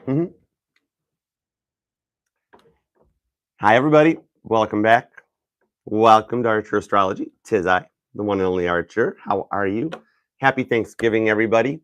Mhm. Hi, everybody. Welcome back. Welcome to Archer Astrology. Tis I, the one and only Archer. How are you? Happy Thanksgiving, everybody.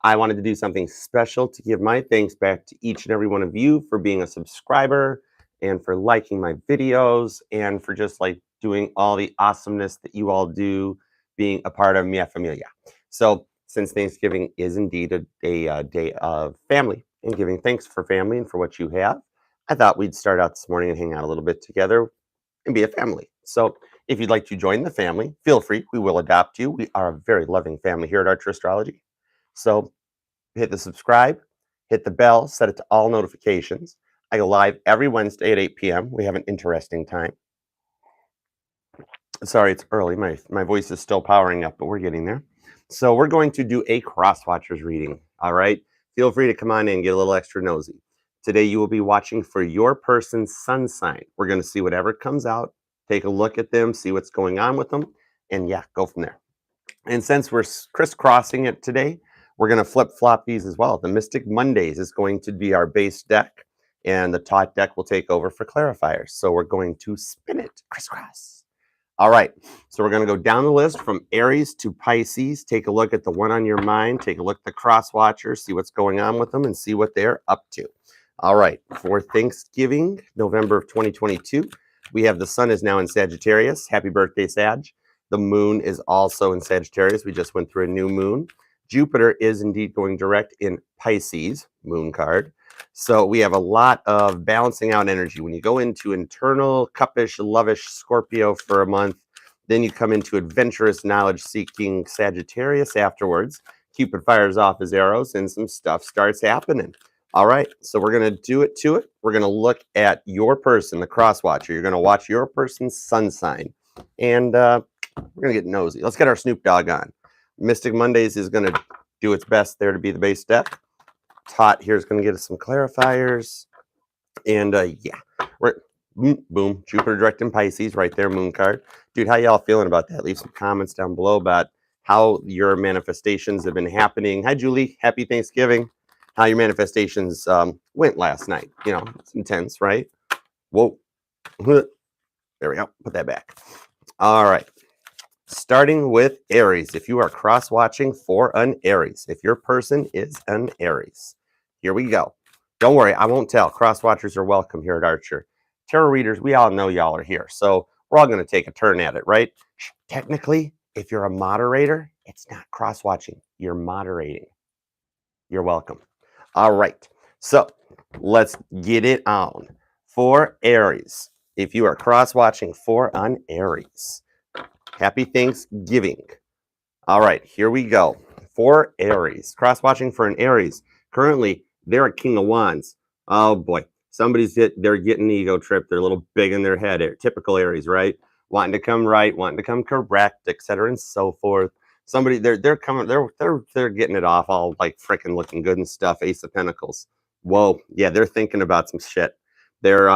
I wanted to do something special to give my thanks back to each and every one of you for being a subscriber and for liking my videos and for just like doing all the awesomeness that you all do, being a part of Mia Familia. So, since Thanksgiving is indeed a day of family and giving thanks for family and for what you have, I thought we'd start out this morning and hang out a little bit together and be a family. So, if you'd like to join the family, feel free. We will adopt you. We are a very loving family here at Archer Astrology. So, hit the subscribe, hit the bell, set it to all notifications. I go live every Wednesday at 8 p.m. We have an interesting time. Sorry, it's early. My voice is still powering up, but we're getting there. So we're going to do a Crosswatchers reading. All right. Feel free to come on in and get a little extra nosy. Today you will be watching for your person's sun sign. We're going to see whatever comes out, take a look at them, see what's going on with them, and yeah, go from there. And since we're crisscrossing it today, we're going to flip-flop these as well. The Mystic Mondays is going to be our base deck, and the Thoth deck will take over for clarifiers. So we're going to spin it crisscross. All right, so we're going to go down the list from Aries to Pisces. Take a look at the one on your mind. Take a look at the Crosswatcher, see what's going on with them, and see what they're up to. All right, for Thanksgiving, November of 2022, we have the sun is now in Sagittarius. Happy birthday, Sag. The moon is also in Sagittarius. We just went through a new moon. Jupiter is indeed going direct in Pisces, moon card. So we have a lot of balancing out energy. When you go into internal, cuppish, lovish Scorpio for a month, then you come into adventurous, knowledge-seeking Sagittarius afterwards. Cupid fires off his arrows and some stuff starts happening. All right, so we're going to do it to it. We're going to look at your person, the Crosswatcher. You're going to watch your person's sun sign. And we're going to get nosy. Let's get our Snoop Dogg on. Mystic Mondays is going to do its best there to be the base deck. Thoth here is going to get us some clarifiers. And yeah, we're boom, Jupiter direct in Pisces right there, moon card. Dude, how y'all feeling about that? Leave some comments down below about how your manifestations have been happening. Hi, Julie. Happy Thanksgiving. How your manifestations went last night. You know, it's intense, right? Whoa. There we go. Put that back. All right. Starting with Aries. If you are cross-watching for an Aries, if your person is an Aries, here we go. Don't worry, I won't tell. Cross-watchers are welcome here at Archer. Tarot readers, we all know y'all are here, so we're all going to take a turn at it, right? Technically, if you're a moderator, it's not cross-watching. You're moderating. You're welcome. All right, so let's get it on. For Aries, if you are cross-watching for an Aries, happy Thanksgiving. All right, here we go. For Aries, cross-watching for an Aries. Currently, they're a King of Wands. Oh boy, they're getting an ego trip. They're a little big in their head. Typical Aries, right? Wanting to come right, wanting to come correct, etc., and so forth. They're getting it off all like freaking looking good and stuff. Ace of Pentacles. Whoa, yeah, they're thinking about some shit. They're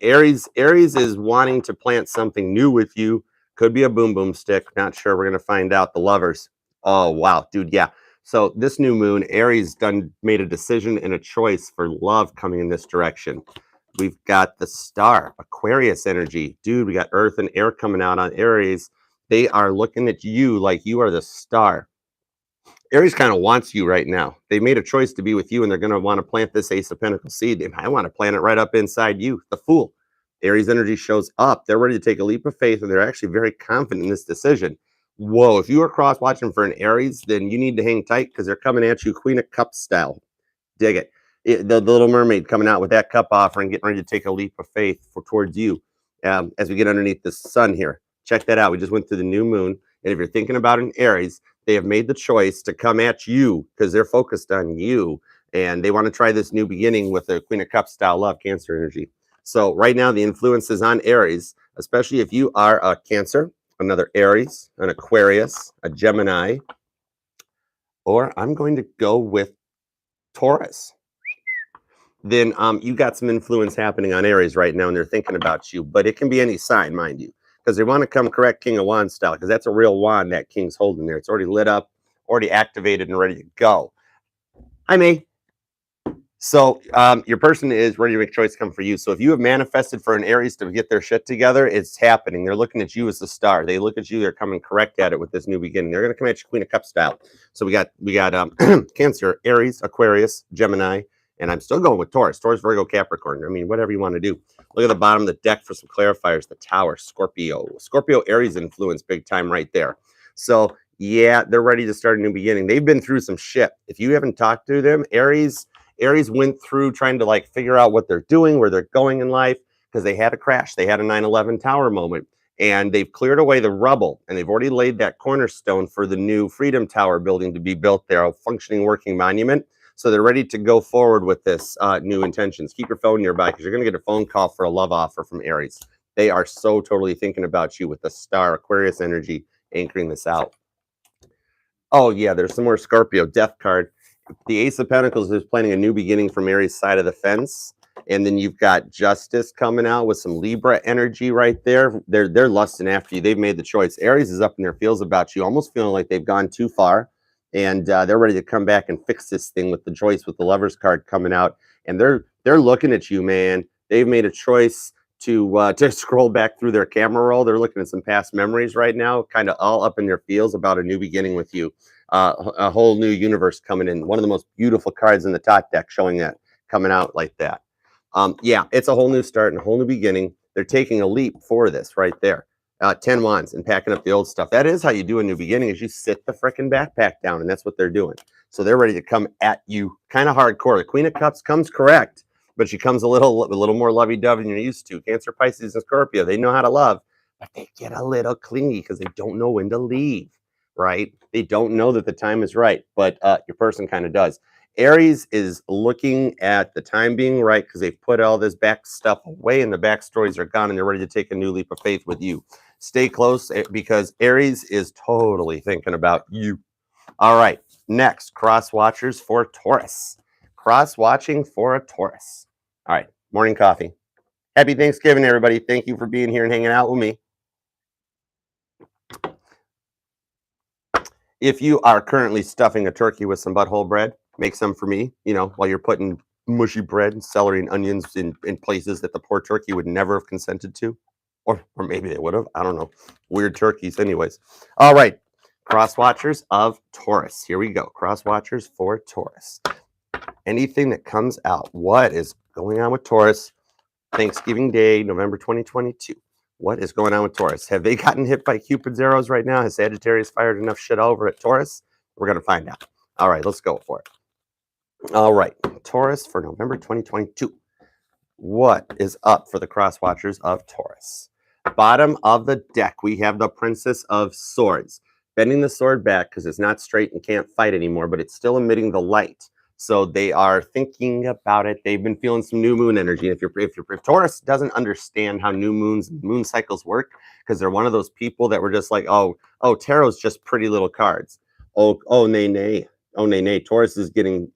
Aries is wanting to plant something new with you. Could be a boom boom stick. Not sure. We're going to find out. The Lovers. Oh, wow. Dude, yeah. So this new moon, Aries made a decision and a choice for love coming in this direction. We've got the Star, Aquarius energy. Dude, we got Earth and Air coming out on Aries. They are looking at you like you are the star. Aries kind of wants you right now. They made a choice to be with you, and they're going to want to plant this Ace of Pentacles seed. I want to plant it right up inside you, the Fool. Aries energy shows up. They're ready to take a leap of faith, and they're actually very confident in this decision. Whoa, if you are cross-watching for an Aries, then you need to hang tight because they're coming at you Queen of Cups style. Dig it. The Little Mermaid coming out with that cup offering, getting ready to take a leap of faith towards you as we get underneath the sun here. Check that out. We just went through the new moon, and if you're thinking about an Aries, they have made the choice to come at you because they're focused on you, and they want to try this new beginning with a Queen of Cups style love, Cancer energy. So right now, the influence is on Aries, especially if you are a Cancer, another Aries, an Aquarius, a Gemini, or I'm going to go with Taurus. Then you got some influence happening on Aries right now, and they're thinking about you. But it can be any sign, mind you, because they want to come correct King of Wands style, because that's a real wand that King's holding there. It's already lit up, already activated, and ready to go. Hi, May. So your person is ready to make choice come for you. So if you have manifested for an Aries to get their shit together, it's happening. They're looking at you as the star. They look at you. They're coming correct at it with this new beginning. They're going to come at you Queen of Cups style. So we got Cancer, Aries, Aquarius, Gemini, and I'm still going with Taurus, Virgo, Capricorn. I mean, whatever you want to do. Look at the bottom of the deck for some clarifiers. The Tower, Scorpio, Aries influence big time right there. So yeah, they're ready to start a new beginning. They've been through some shit. If you haven't talked to them, Aries went through trying to like figure out what they're doing, where they're going in life, because they had a crash. They had a 9/11 tower moment, and they've cleared away the rubble, and they've already laid that cornerstone for the new Freedom Tower building to be built there, a functioning working monument. So they're ready to go forward with this new intentions. Keep your phone nearby because you're going to get a phone call for a love offer from Aries. They are so totally thinking about you with the star Aquarius energy anchoring this out. Oh yeah, there's some more Scorpio Death card. The Ace of Pentacles is planning a new beginning from Aries' side of the fence. And then you've got Justice coming out with some Libra energy right there. They're lusting after you. They've made the choice. Aries is up in their feels about you, almost feeling like they've gone too far. And they're ready to come back and fix this thing with the choice, with the Lovers card coming out. And they're looking at you, man. They've made a choice to scroll back through their camera roll. They're looking at some past memories right now, kind of all up in their feels about a new beginning with you. A whole new universe coming in. One of the most beautiful cards in the top deck showing that coming out like that. Yeah, it's a whole new start and a whole new beginning. They're taking a leap for this right there. 10 wands and packing up the old stuff. That is how you do a new beginning, is you sit the freaking backpack down, and that's what they're doing. So they're ready to come at you kind of hardcore. The Queen of Cups comes correct, but she comes a little more lovey-dovey than you're used to. Cancer, Pisces, and Scorpio, they know how to love, but they get a little clingy because they don't know when to leave, right? They don't know that the time is right, but your person kind of does. Aries is looking at the time being right because they've put all this back stuff away and the backstories are gone and they're ready to take a new leap of faith with you. Stay close because Aries is totally thinking about you. All right, next, cross watchers for Taurus. Cross watching for a Taurus. All right, morning coffee. Happy Thanksgiving, everybody. Thank you for being here and hanging out with me. If you are currently stuffing a turkey with some butthole bread, make some for me, you know, while you're putting mushy bread and celery and onions in places that the poor turkey would never have consented to. Or maybe they would have. I don't know. Weird turkeys anyways. All right. Cross watchers of Taurus. Here we go. Cross watchers for Taurus. Anything that comes out. What is going on with Taurus? Thanksgiving Day, November 2022. What is going on with Taurus? Have they gotten hit by Cupid's arrows right now? Has Sagittarius fired enough shit over at Taurus? We're going to find out. All right, let's go for it. All right, Taurus for November 2022. What is up for the cross watchers of Taurus? Bottom of the deck, we have the Princess of Swords. Bending the sword back because it's not straight and can't fight anymore, but it's still emitting the light. So they are thinking about it. They've been feeling some new moon energy. If Taurus doesn't understand how new moons and moon cycles work, because they're one of those people that were just like, oh, tarot's just pretty little cards. Oh, nay. Taurus is getting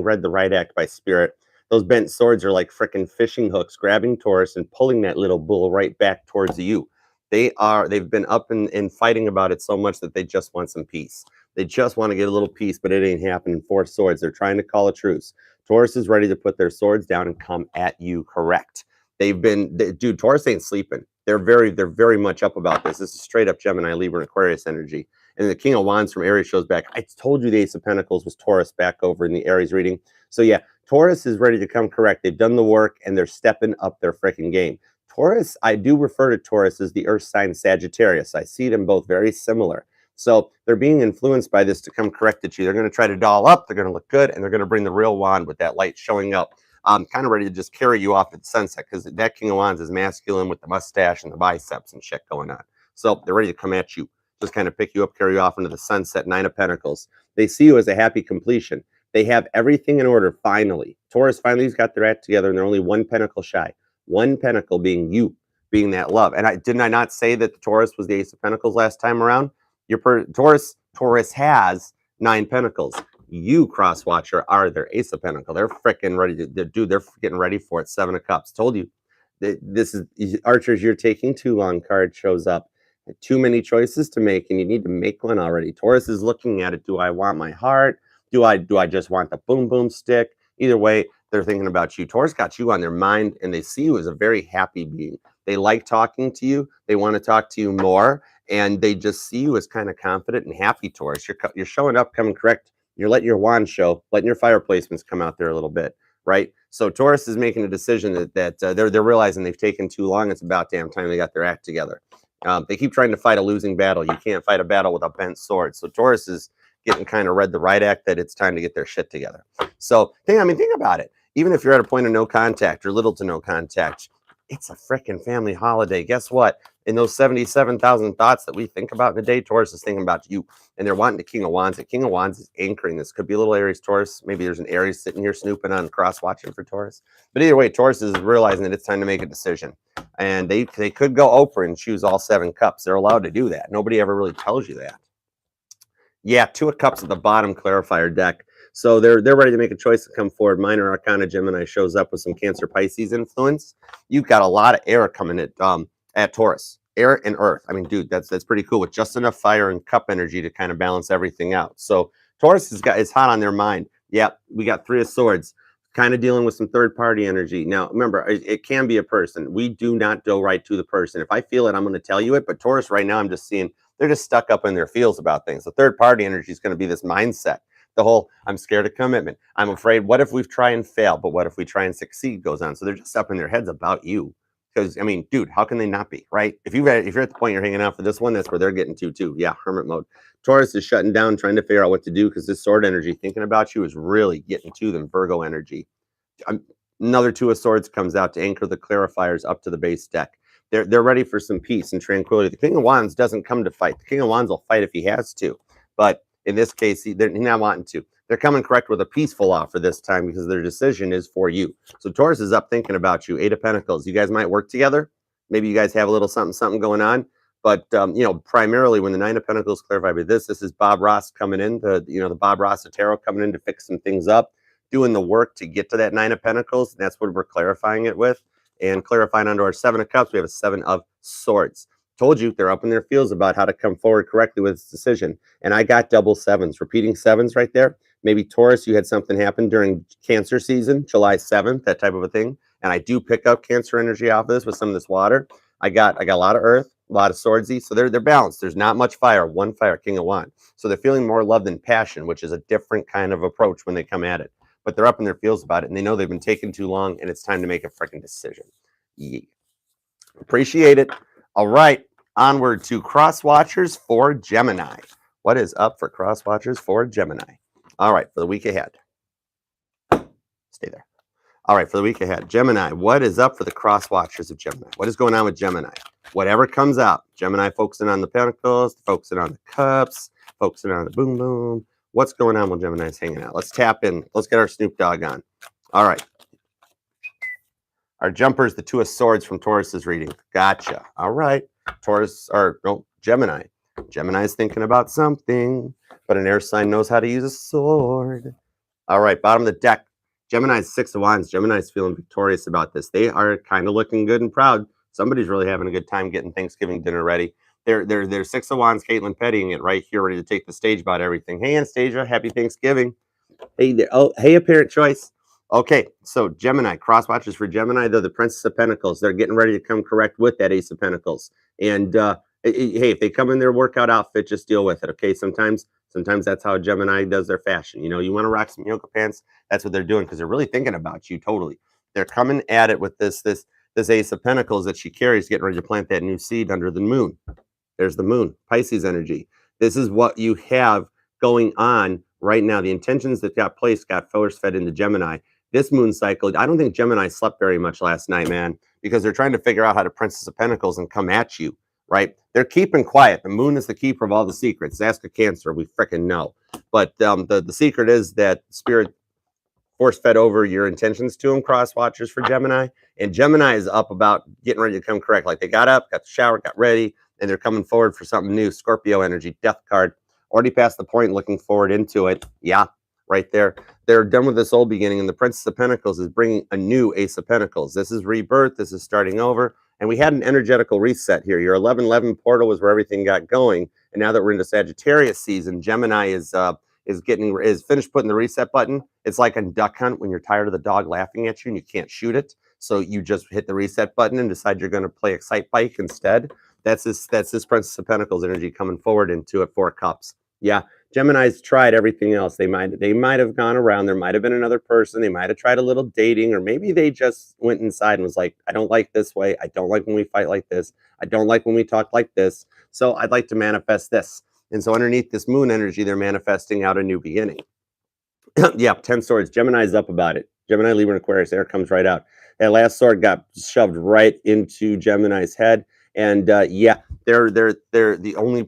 read the right act by spirit. Those bent swords are like freaking fishing hooks, grabbing Taurus and pulling that little bull right back towards you. They've been up and fighting about it so much that they just want some peace. They just want to get a little peace, but it ain't happening. 4 swords. They're trying to call a truce. Taurus is ready to put their swords down and come at you correct. Dude, Taurus ain't sleeping. They're very much up about this. This is straight up Gemini, Libra, and Aquarius energy. And the King of Wands from Aries shows back. I told you the Ace of Pentacles was Taurus back over in the Aries reading. So yeah, Taurus is ready to come correct. They've done the work and they're stepping up their freaking game. Taurus, I do refer to Taurus as the earth sign Sagittarius. I see them both very similar. So they're being influenced by this to come correct at you. They're going to try to doll up. They're going to look good, and they're going to bring the real wand with that light showing up. Kind of ready to just carry you off at sunset because that King of Wands is masculine with the mustache and the biceps and shit going on. So they're ready to come at you, just kind of pick you up, carry you off into the sunset. 9 of Pentacles. They see you as a happy completion. They have everything in order finally. Taurus finally's got their act together, and they're only 1 pentacle shy. 1 pentacle being you, being that love. And didn't I not say that the Taurus was the Ace of Pentacles last time around? Taurus has 9 pentacles. You, Crosswatcher, are their Ace of Pentacles. They're freaking ready to, they're getting ready for it. 7 of Cups. Told you. This is Archers, you're taking too long card shows up. Too many choices to make, and you need to make one already. Taurus is looking at it. Do I want my heart? Do I just want the boom boom stick? Either way, they're thinking about you. Taurus got you on their mind, and they see you as a very happy being. They like talking to you. They want to talk to you more, and they just see you as kind of confident and happy, Taurus. You're showing up, coming correct. You're letting your wand show, letting your fire placements come out there a little bit, right? So Taurus is making a decision that they're realizing they've taken too long. It's about damn time they got their act together. They keep trying to fight a losing battle. You can't fight a battle with a bent sword. So Taurus is getting kind of read the right act that it's time to get their shit together. So think about it. Even if you're at a point of no contact or little to no contact, it's a freaking family holiday. Guess what? In those 77,000 thoughts that we think about in a day, Taurus is thinking about you, and they're wanting the King of Wands. The King of Wands is anchoring this. Could be a little Aries Taurus. Maybe there's an Aries sitting here snooping on cross watching for Taurus. But either way, Taurus is realizing that it's time to make a decision. And they could go Oprah and choose all 7 cups. They're allowed to do that. Nobody ever really tells you that. Yeah, 2 of Cups at the bottom clarifier deck. So they're ready to make a choice to come forward. Minor Arcana Gemini shows up with some Cancer Pisces influence. You've got a lot of air coming at Taurus. Air and earth. I mean, dude, that's pretty cool with just enough fire and cup energy to kind of balance everything out. So Taurus is hot on their mind. Yeah, we got 3 of Swords, kind of dealing with some third-party energy. Now, remember, it can be a person. We do not go right to the person. If I feel it, I'm going to tell you it. But Taurus right now, I'm just seeing they're just stuck up in their feels about things. The third-party energy is going to be this mindset. The whole, I'm scared of commitment. I'm afraid, what if we try and fail? But what if we try and succeed goes on. So they're just up in their heads about you. Because, I mean, dude, how can they not be, right? If you're at the point you're hanging out for this one, that's where they're getting to, too. Yeah, hermit mode. Taurus is shutting down, trying to figure out what to do because this sword energy, thinking about you, is really getting to them. Virgo energy. Another 2 of Swords comes out to anchor the clarifiers up to the base deck. They're ready for some peace and tranquility. The King of Wands doesn't come to fight. The King of Wands will fight if he has to. But in this case, he's not wanting to. They're coming correct with a peaceful offer this time because their decision is for you. So Taurus is up thinking about you. 8 of Pentacles. You guys might work together. Maybe you guys have a little something going on. But, primarily when the 9 of Pentacles clarified with this is Bob Ross coming in, the Bob Ross of Tarot coming in to fix some things up, doing the work to get to that 9 of Pentacles. And that's what we're clarifying it with. And clarifying onto our 7 of Cups, we have a 7 of Swords. Told you they're up in their feels about how to come forward correctly with this decision. And I got double 7s, repeating 7s right there. Maybe Taurus, you had something happen during Cancer season, July 7th, that type of a thing. And I do pick up Cancer energy off of this with some of this water. I got a lot of earth, a lot of swordsy. So they're balanced. There's not much fire. 1 fire, King of Wands. So they're feeling more love than passion, which is a different kind of approach when they come at it. But they're up in their feels about it, and they know they've been taking too long, and it's time to make a freaking decision. Yeah. Appreciate it. All right. Onward to Crosswatchers for Gemini. What is up for Crosswatchers for Gemini? All right, for the week ahead. Stay there. All right, for the week ahead. Gemini, what is up for the Crosswatchers of Gemini? What is going on with Gemini? Whatever comes out. Gemini focusing on the Pentacles, focusing on the Cups, focusing on the boom boom. What's going on when Gemini's hanging out? Let's tap in. Let's get our Snoop Dogg on. All right. Our jumper is the 2 of Swords from Taurus's reading. Gotcha. All right. Gemini. Gemini's thinking about something, but an air sign knows how to use a sword. All right, bottom of the deck. Gemini's 6 of Wands. Gemini's feeling victorious about this. They are kind of looking good and proud. Somebody's really having a good time getting Thanksgiving dinner ready. They're 6 of Wands, Caitlin petting it right here, ready to take the stage about everything. Hey, Anastasia, happy Thanksgiving. Hey there. Oh, hey, Apparent Choice. Okay, so Gemini, Crosswatchers for Gemini, they're the Princess of Pentacles. They're getting ready to come correct with that Ace of Pentacles. And hey, if they come in their workout outfit, just deal with it, okay? Sometimes that's how Gemini does their fashion. You want to rock some yoga pants, that's what they're doing because they're really thinking about you totally. They're coming at it with this Ace of Pentacles that she carries, getting ready to plant that new seed under the moon. There's the moon, Pisces energy. This is what you have going on right now. The intentions that got placed got force fed into Gemini. This moon cycle, I don't think Gemini slept very much last night, man, because they're trying to figure out how to Princess of Pentacles and come at you, right? They're keeping quiet. The moon is the keeper of all the secrets. Ask a Cancer, we freaking know. But the secret is that Spirit force fed over your intentions to them, Crosswatchers for Gemini. And Gemini is up about getting ready to come correct. Like they got up, got the shower, got ready, and they're coming forward for something new. Scorpio energy, Death card. Already past the point, looking forward into it. Yeah, right there. They're done with this old beginning, and the Princess of Pentacles is bringing a new Ace of Pentacles. This is rebirth. This is starting over. And we had an energetical reset here. Your 11-11 portal was where everything got going. And now that we're into Sagittarius season, Gemini is is finished putting the reset button. It's like a duck hunt when you're tired of the dog laughing at you and you can't shoot it. So you just hit the reset button and decide you're going to play Excite Bike instead. That's this Princess of Pentacles energy coming forward into it. 4 cups. Yeah, Gemini's tried everything else. They might have gone around. There might have been another person. They might have tried a little dating, or maybe they just went inside and was like, I don't like this way. I don't like when we fight like this. I don't like when we talk like this. So I'd like to manifest this. And so underneath this moon energy, they're manifesting out a new beginning. Yeah, 10 swords. Gemini's up about it. Gemini, Libra, and Aquarius. There it comes right out. That last sword got shoved right into Gemini's head. And yeah, they're the only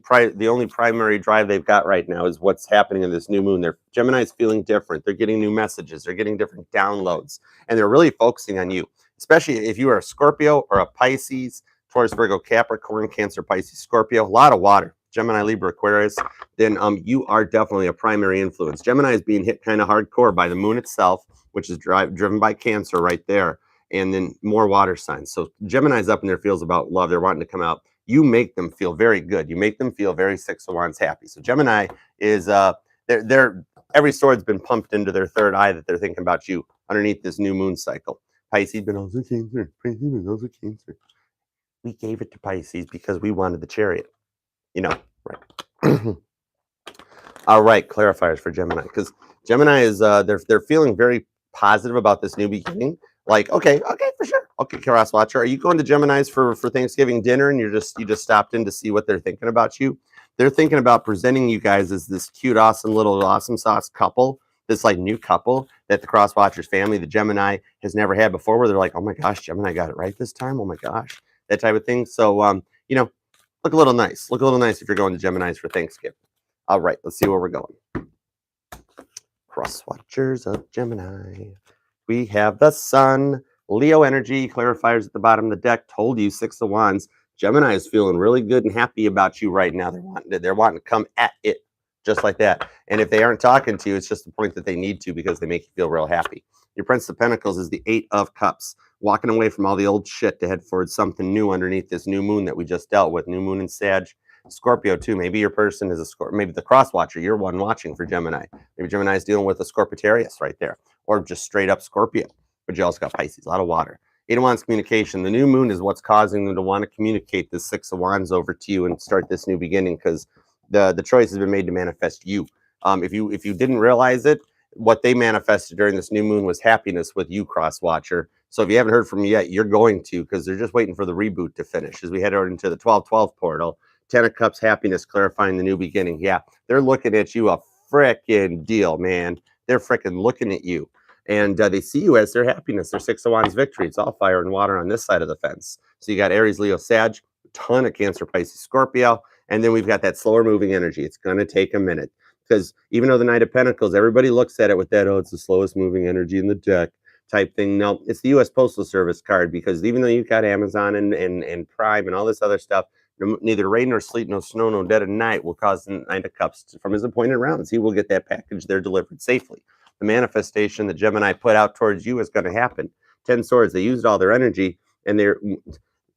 primary drive they've got right now is what's happening in this new moon. Gemini's feeling different. They're getting new messages. They're getting different downloads, and they're really focusing on you, especially if you are a Scorpio or a Pisces, Taurus, Virgo, Capricorn, Cancer, Pisces, Scorpio. A lot of water. Gemini, Libra, Aquarius. Then you are definitely a primary influence. Gemini is being hit kind of hardcore by the moon itself, which is driven by Cancer right there. And then more water signs. So Gemini's up in their feels about love. They're wanting to come out. You make them feel very good. You make them feel very 6 of Wands happy. So Gemini is they're every sword's been pumped into their third eye that they're thinking about you underneath this new moon cycle. Pisces been also Cancer. Pisces been also Cancer. We gave it to Pisces because we wanted the Chariot. You know, right? All right, clarifiers for Gemini, because Gemini is they're feeling very positive about this new beginning. Like, okay, for sure. Okay, Crosswatcher, are you going to Gemini's for Thanksgiving dinner and you just stopped in to see what they're thinking about you? They're thinking about presenting you guys as this cute, awesome little awesome sauce couple, this like new couple that the Crosswatchers family, the Gemini, has never had before, where they're like, oh my gosh, Gemini got it right this time. Oh my gosh, that type of thing. So, you know, look a little nice. Look a little nice if you're going to Gemini's for Thanksgiving. All right, let's see where we're going. Crosswatchers of Gemini. We have the Sun, Leo energy, clarifiers at the bottom of the deck. Told you, 6 of Wands. Gemini is feeling really good and happy about you right now. They're wanting to come at it just like that. And if they aren't talking to you, it's just the point that they need to because they make you feel real happy. Your Prince of Pentacles is the 8 of Cups, walking away from all the old shit to head towards something new underneath this new moon that we just dealt with. New moon in Sag. Scorpio too. Maybe your person is a Scorpio. Maybe the Crosswatcher, you're one watching for Gemini. Maybe Gemini is dealing with a Scorpitarius right there, or just straight up Scorpio. But you also got Pisces, a lot of water. 8 of Wands communication. The new moon is what's causing them to want to communicate this 6 of Wands over to you and start this new beginning, because the choice has been made to manifest you. If you didn't realize it, what they manifested during this new moon was happiness with you, Crosswatcher. So if you haven't heard from me yet, you're going to, because they're just waiting for the reboot to finish as we head over into the 12-12 portal. 10 of Cups, happiness, clarifying the new beginning. Yeah, they're looking at you a frickin' deal, man. They're frickin' looking at you. And they see you as their happiness, their 6 of Wands victory. It's all fire and water on this side of the fence. So you got Aries, Leo, Sag, a ton of Cancer, Pisces, Scorpio. And then we've got that slower moving energy. It's going to take a minute. Because even though the Knight of Pentacles, everybody looks at it with that, oh, it's the slowest moving energy in the deck type thing. No, it's the U.S. Postal Service card, because even though you've got Amazon and Prime and all this other stuff, neither rain nor sleet, no snow, no dead of night will cause the Knight of Cups from his appointed rounds. He will get that package there delivered safely. The manifestation that Gemini put out towards you is going to happen. 10 swords, they used all their energy, and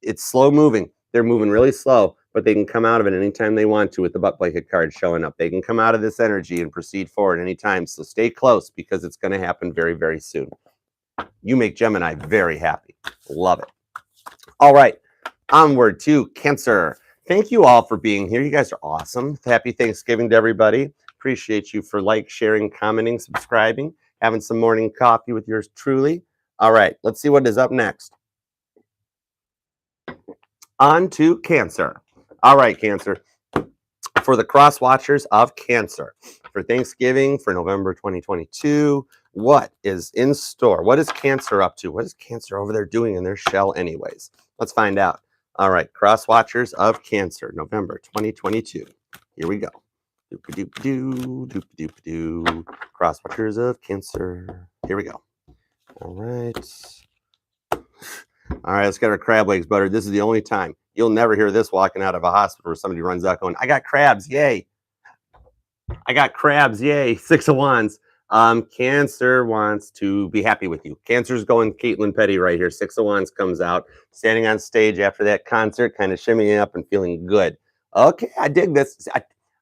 it's slow moving. They're moving really slow, but they can come out of it anytime they want to with the butt blanket card showing up. They can come out of this energy and proceed forward anytime. So stay close, because it's going to happen very, very soon. You make Gemini very happy. Love it. All right. Onward to Cancer. Thank you all for being here. You guys are awesome. Happy Thanksgiving to everybody. Appreciate you for sharing, commenting, subscribing, having some morning coffee with yours truly. All right, let's see what is up next. On to Cancer. All right, Cancer. For the Crosswatchers of Cancer, for Thanksgiving, for November 2022, what is in store? What is Cancer up to? What is Cancer over there doing in their shell anyways? Let's find out. All right, Crosswatchers of Cancer, November 2022. Here we go. Doop-a-doop-a-doo, doop-a-doop-a-doo. Crosswatchers of Cancer. Here we go. All right. All right, let's get our crab legs buttered. This is the only time. You'll never hear this walking out of a hospital where somebody runs out going, I got crabs, yay. I got crabs, yay. 6 of Wands. Cancer wants to be happy with you. Cancer's going Caitlin Petty right here. 6 of Wands comes out, standing on stage after that concert, kind of shimmying up and feeling good. Okay, I dig this.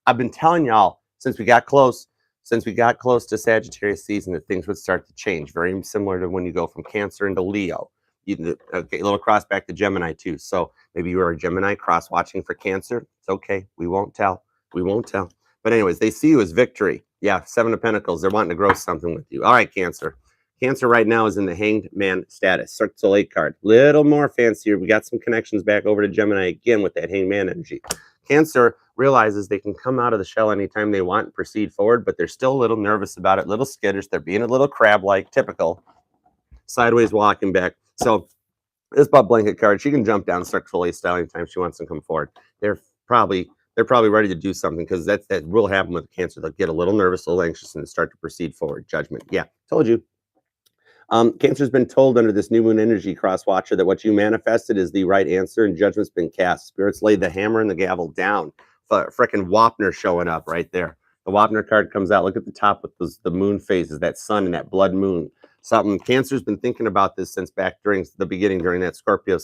I've been telling y'all since we got close. since we got close to Sagittarius season, that things would start to change. Very similar to when you go from Cancer into Leo. Okay, a little cross back to Gemini too. So maybe you are a Gemini cross watching for Cancer. It's okay. We won't tell. We won't tell. But anyways, they see you as victory. Yeah, 7 of Pentacles. They're wanting to grow something with you. All right, Cancer. Cancer right now is in the Hanged Man status. Cirque du Soleil card. Little more fancier. We got some connections back over to Gemini again with that Hanged Man energy. Cancer realizes they can come out of the shell anytime they want and proceed forward, but they're still a little nervous about it, a little skittish. They're being a little crab-like, typical, sideways walking back. So this butt blanket card, she can jump down Cirque du Soleil style anytime she wants to come forward. They're probably ready to do something, because that will happen with Cancer. They'll get a little nervous, a little anxious, and start to proceed forward. Judgment. Yeah, told you. Cancer's been told under this new moon energy, Crosswatcher, that what you manifested is the right answer, and judgment's been cast. Spirits laid the hammer and the gavel down. Frickin' Wapner showing up right there. The Wapner card comes out. Look at the top with the moon phases, that sun and that blood moon. Something. Cancer's been thinking about this since back during the beginning, during that Scorpio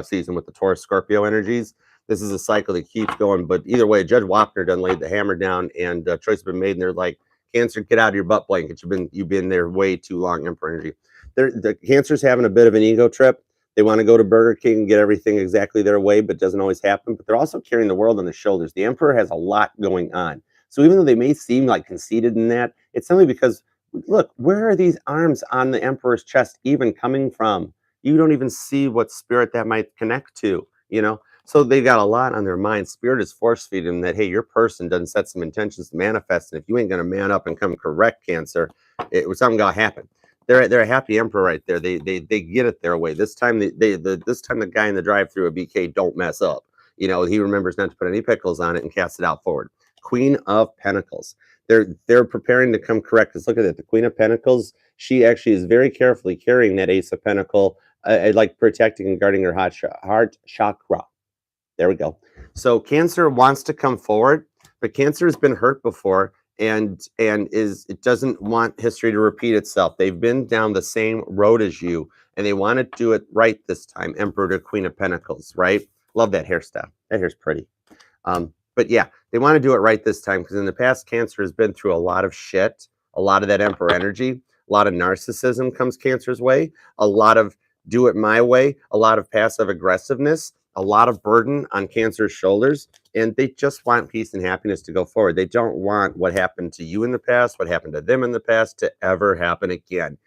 season with the Taurus Scorpio energies. This is a cycle that keeps going. But either way, Judge Wapner done laid the hammer down, and choice has been made, and they're like, Cancer, get out of your butt blanket. You've been there way too long, Emperor energy. The Cancer's having a bit of an ego trip. They want to go to Burger King and get everything exactly their way, but it doesn't always happen. But they're also carrying the world on their shoulders. The Emperor has a lot going on. So even though they may seem like conceited in that, it's only because, look, where are these arms on the Emperor's chest even coming from? You don't even see what spirit that might connect to, you know? So they've got a lot on their mind. Spirit is force feeding them that, hey, your person doesn't set some intentions to manifest, and if you ain't going to man up and come correct, Cancer, something going to happen. They're a happy Emperor right there. They get it their way. This time this time the guy in the drive-through, a BK, don't mess up. You know, he remembers not to put any pickles on it and cast it out forward. Queen of Pentacles. They're preparing to come correct. Because look at it. The Queen of Pentacles, she actually is very carefully carrying that Ace of Pentacle, like protecting and guarding her heart chakra. There we go. So Cancer wants to come forward, but Cancer has been hurt before, and it doesn't want history to repeat itself. They've been down the same road as you, and they want to do it right this time. Emperor to Queen of Pentacles, right? Love that hairstyle. That hair's pretty. But yeah, they want to do it right this time, because in the past, Cancer has been through a lot of shit, a lot of that Emperor energy, a lot of narcissism comes Cancer's way, a lot of do it my way, a lot of passive aggressiveness, a lot of burden on Cancer's shoulders, and they just want peace and happiness to go forward. They don't want what happened to you in the past, what happened to them in the past, to ever happen again.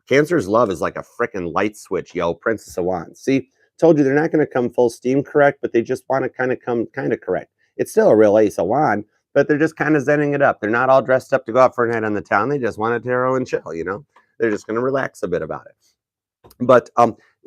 Cancer's love is like a freaking light switch, yo, Princess of Wands. See, told you they're not going to come full steam correct, but they just want to kind of come kind of correct. It's still a real Ace of Wands, but they're just kind of zenning it up. They're not all dressed up to go out for a night on the town. They just want to tarot and chill, you know? They're just going to relax a bit about it. But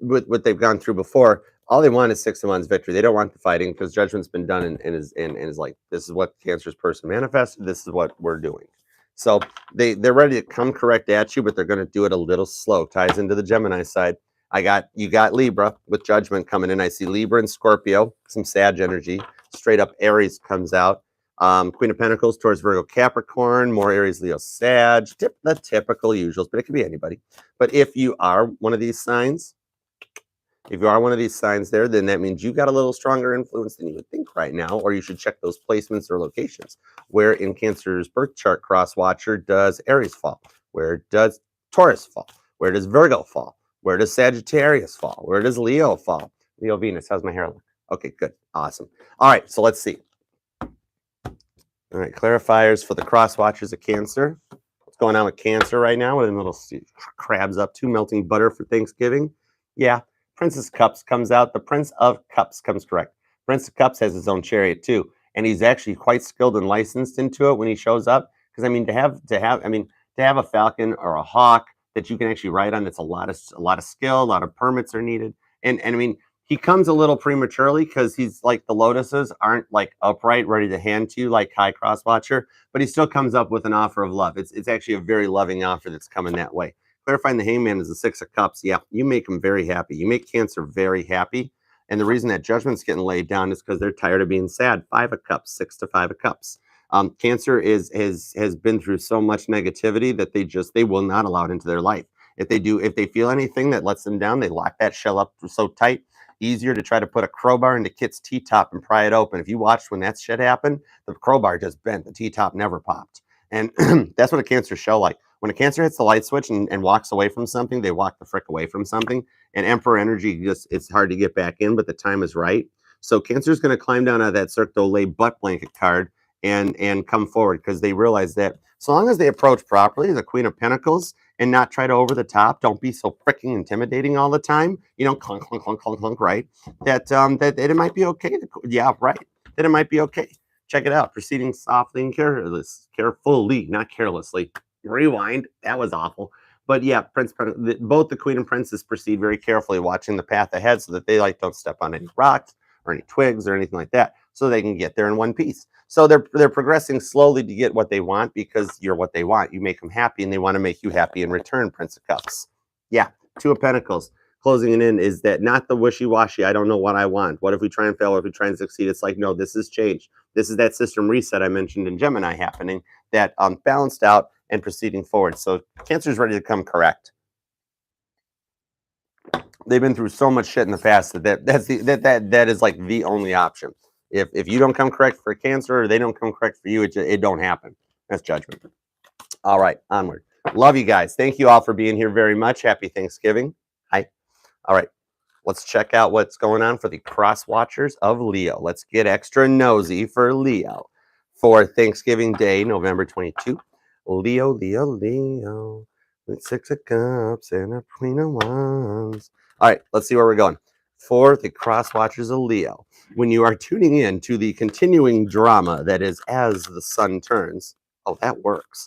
with what they've gone through before, all they want is 6 of Wands victory. They don't want the fighting, because judgment's been done and is like, this is what Cancer's person manifested. This is what we're doing. So they're ready to come correct at you, but they're going to do it a little slow. Ties into the Gemini side. You got Libra with judgment coming in. I see Libra and Scorpio, some Sag energy. Straight up Aries comes out. Queen of Pentacles towards Virgo, Capricorn, more Aries, Leo, Sag. The typical usuals, but it could be anybody. But if you are one of these signs, then that means you got a little stronger influence than you would think right now, or you should check those placements or locations. Where in Cancer's birth chart, Crosswatcher, does Aries fall? Where does Taurus fall? Where does Virgo fall? Where does Sagittarius fall? Where does Leo fall? Leo Venus, how's my hair look? Okay, good, awesome. All right, so let's see. All right, clarifiers for the Crosswatchers of Cancer. What's going on with Cancer right now? What are them little crabs up to? Melting butter for Thanksgiving? Yeah. Princess Cups comes out. The Prince of Cups comes correct. Prince of Cups has his own chariot too, and he's actually quite skilled and licensed into it when he shows up. Because I mean, to have a falcon or a hawk that you can actually ride on, that's a lot of skill, a lot of permits are needed. And I mean, he comes a little prematurely, because he's like, the lotuses aren't like upright, ready to hand to you like High Crosswatcher, but he still comes up with an offer of love. It's actually a very loving offer that's coming that way. Clarifying the Hangman is the 6 of Cups. Yeah, you make them very happy. You make Cancer very happy. And the reason that judgment's getting laid down is because they're tired of being sad. 5 of Cups, 6 to 5 of Cups. Cancer has been through so much negativity that they will not allow it into their life. If they feel anything that lets them down, they lock that shell up so tight. Easier to try to put a crowbar into Kit's T-top and pry it open. If you watched when that shit happened, the crowbar just bent. The T-top never popped. And that's what a Cancer show like. When a Cancer hits the light switch and walks away from something, they walk the frick away from something. And Emperor energy, just it's hard to get back in, but the time is right. So Cancer is going to climb down out of that Cirque du Soleil butt blanket card and come forward, because they realize that so long as they approach properly, the Queen of Pentacles, and not try to over the top, don't be so freaking intimidating all the time. You know, clunk, clunk, clunk, clunk, clunk, right? That it might be okay. Yeah, right. That it might be okay. Check it out. Proceeding softly and carefully, not carelessly. Rewind. That was awful. But yeah, both the Queen and Princess proceed very carefully, watching the path ahead so that they don't step on any rocks or any twigs or anything like that, so they can get there in one piece. So they're progressing slowly to get what they want, because you're what they want. You make them happy, and they want to make you happy in return, Prince of Cups. Yeah, Two of Pentacles. Closing it in is that not the wishy-washy, I don't know what I want. What if we try and fail? What if we try and succeed? It's like, no, this is change. This is that system reset I mentioned in Gemini happening, that balanced out and proceeding forward. So Cancer is ready to come correct. They've been through so much shit in the past that is like the only option. If you don't come correct for Cancer, or they don't come correct for you, it don't happen. That's judgment. All right, onward. Love you guys. Thank you all for being here very much. Happy Thanksgiving. Hi. All right, let's check out what's going on for the Crosswatchers of Leo. Let's get extra nosy for Leo for Thanksgiving Day, November 22. Leo, Leo, Leo, with 6 of Cups and a Queen of Wands. All right, let's see where we're going. For the Crosswatchers of Leo, when you are tuning in to the continuing drama that is As the Sun Turns, oh, that works.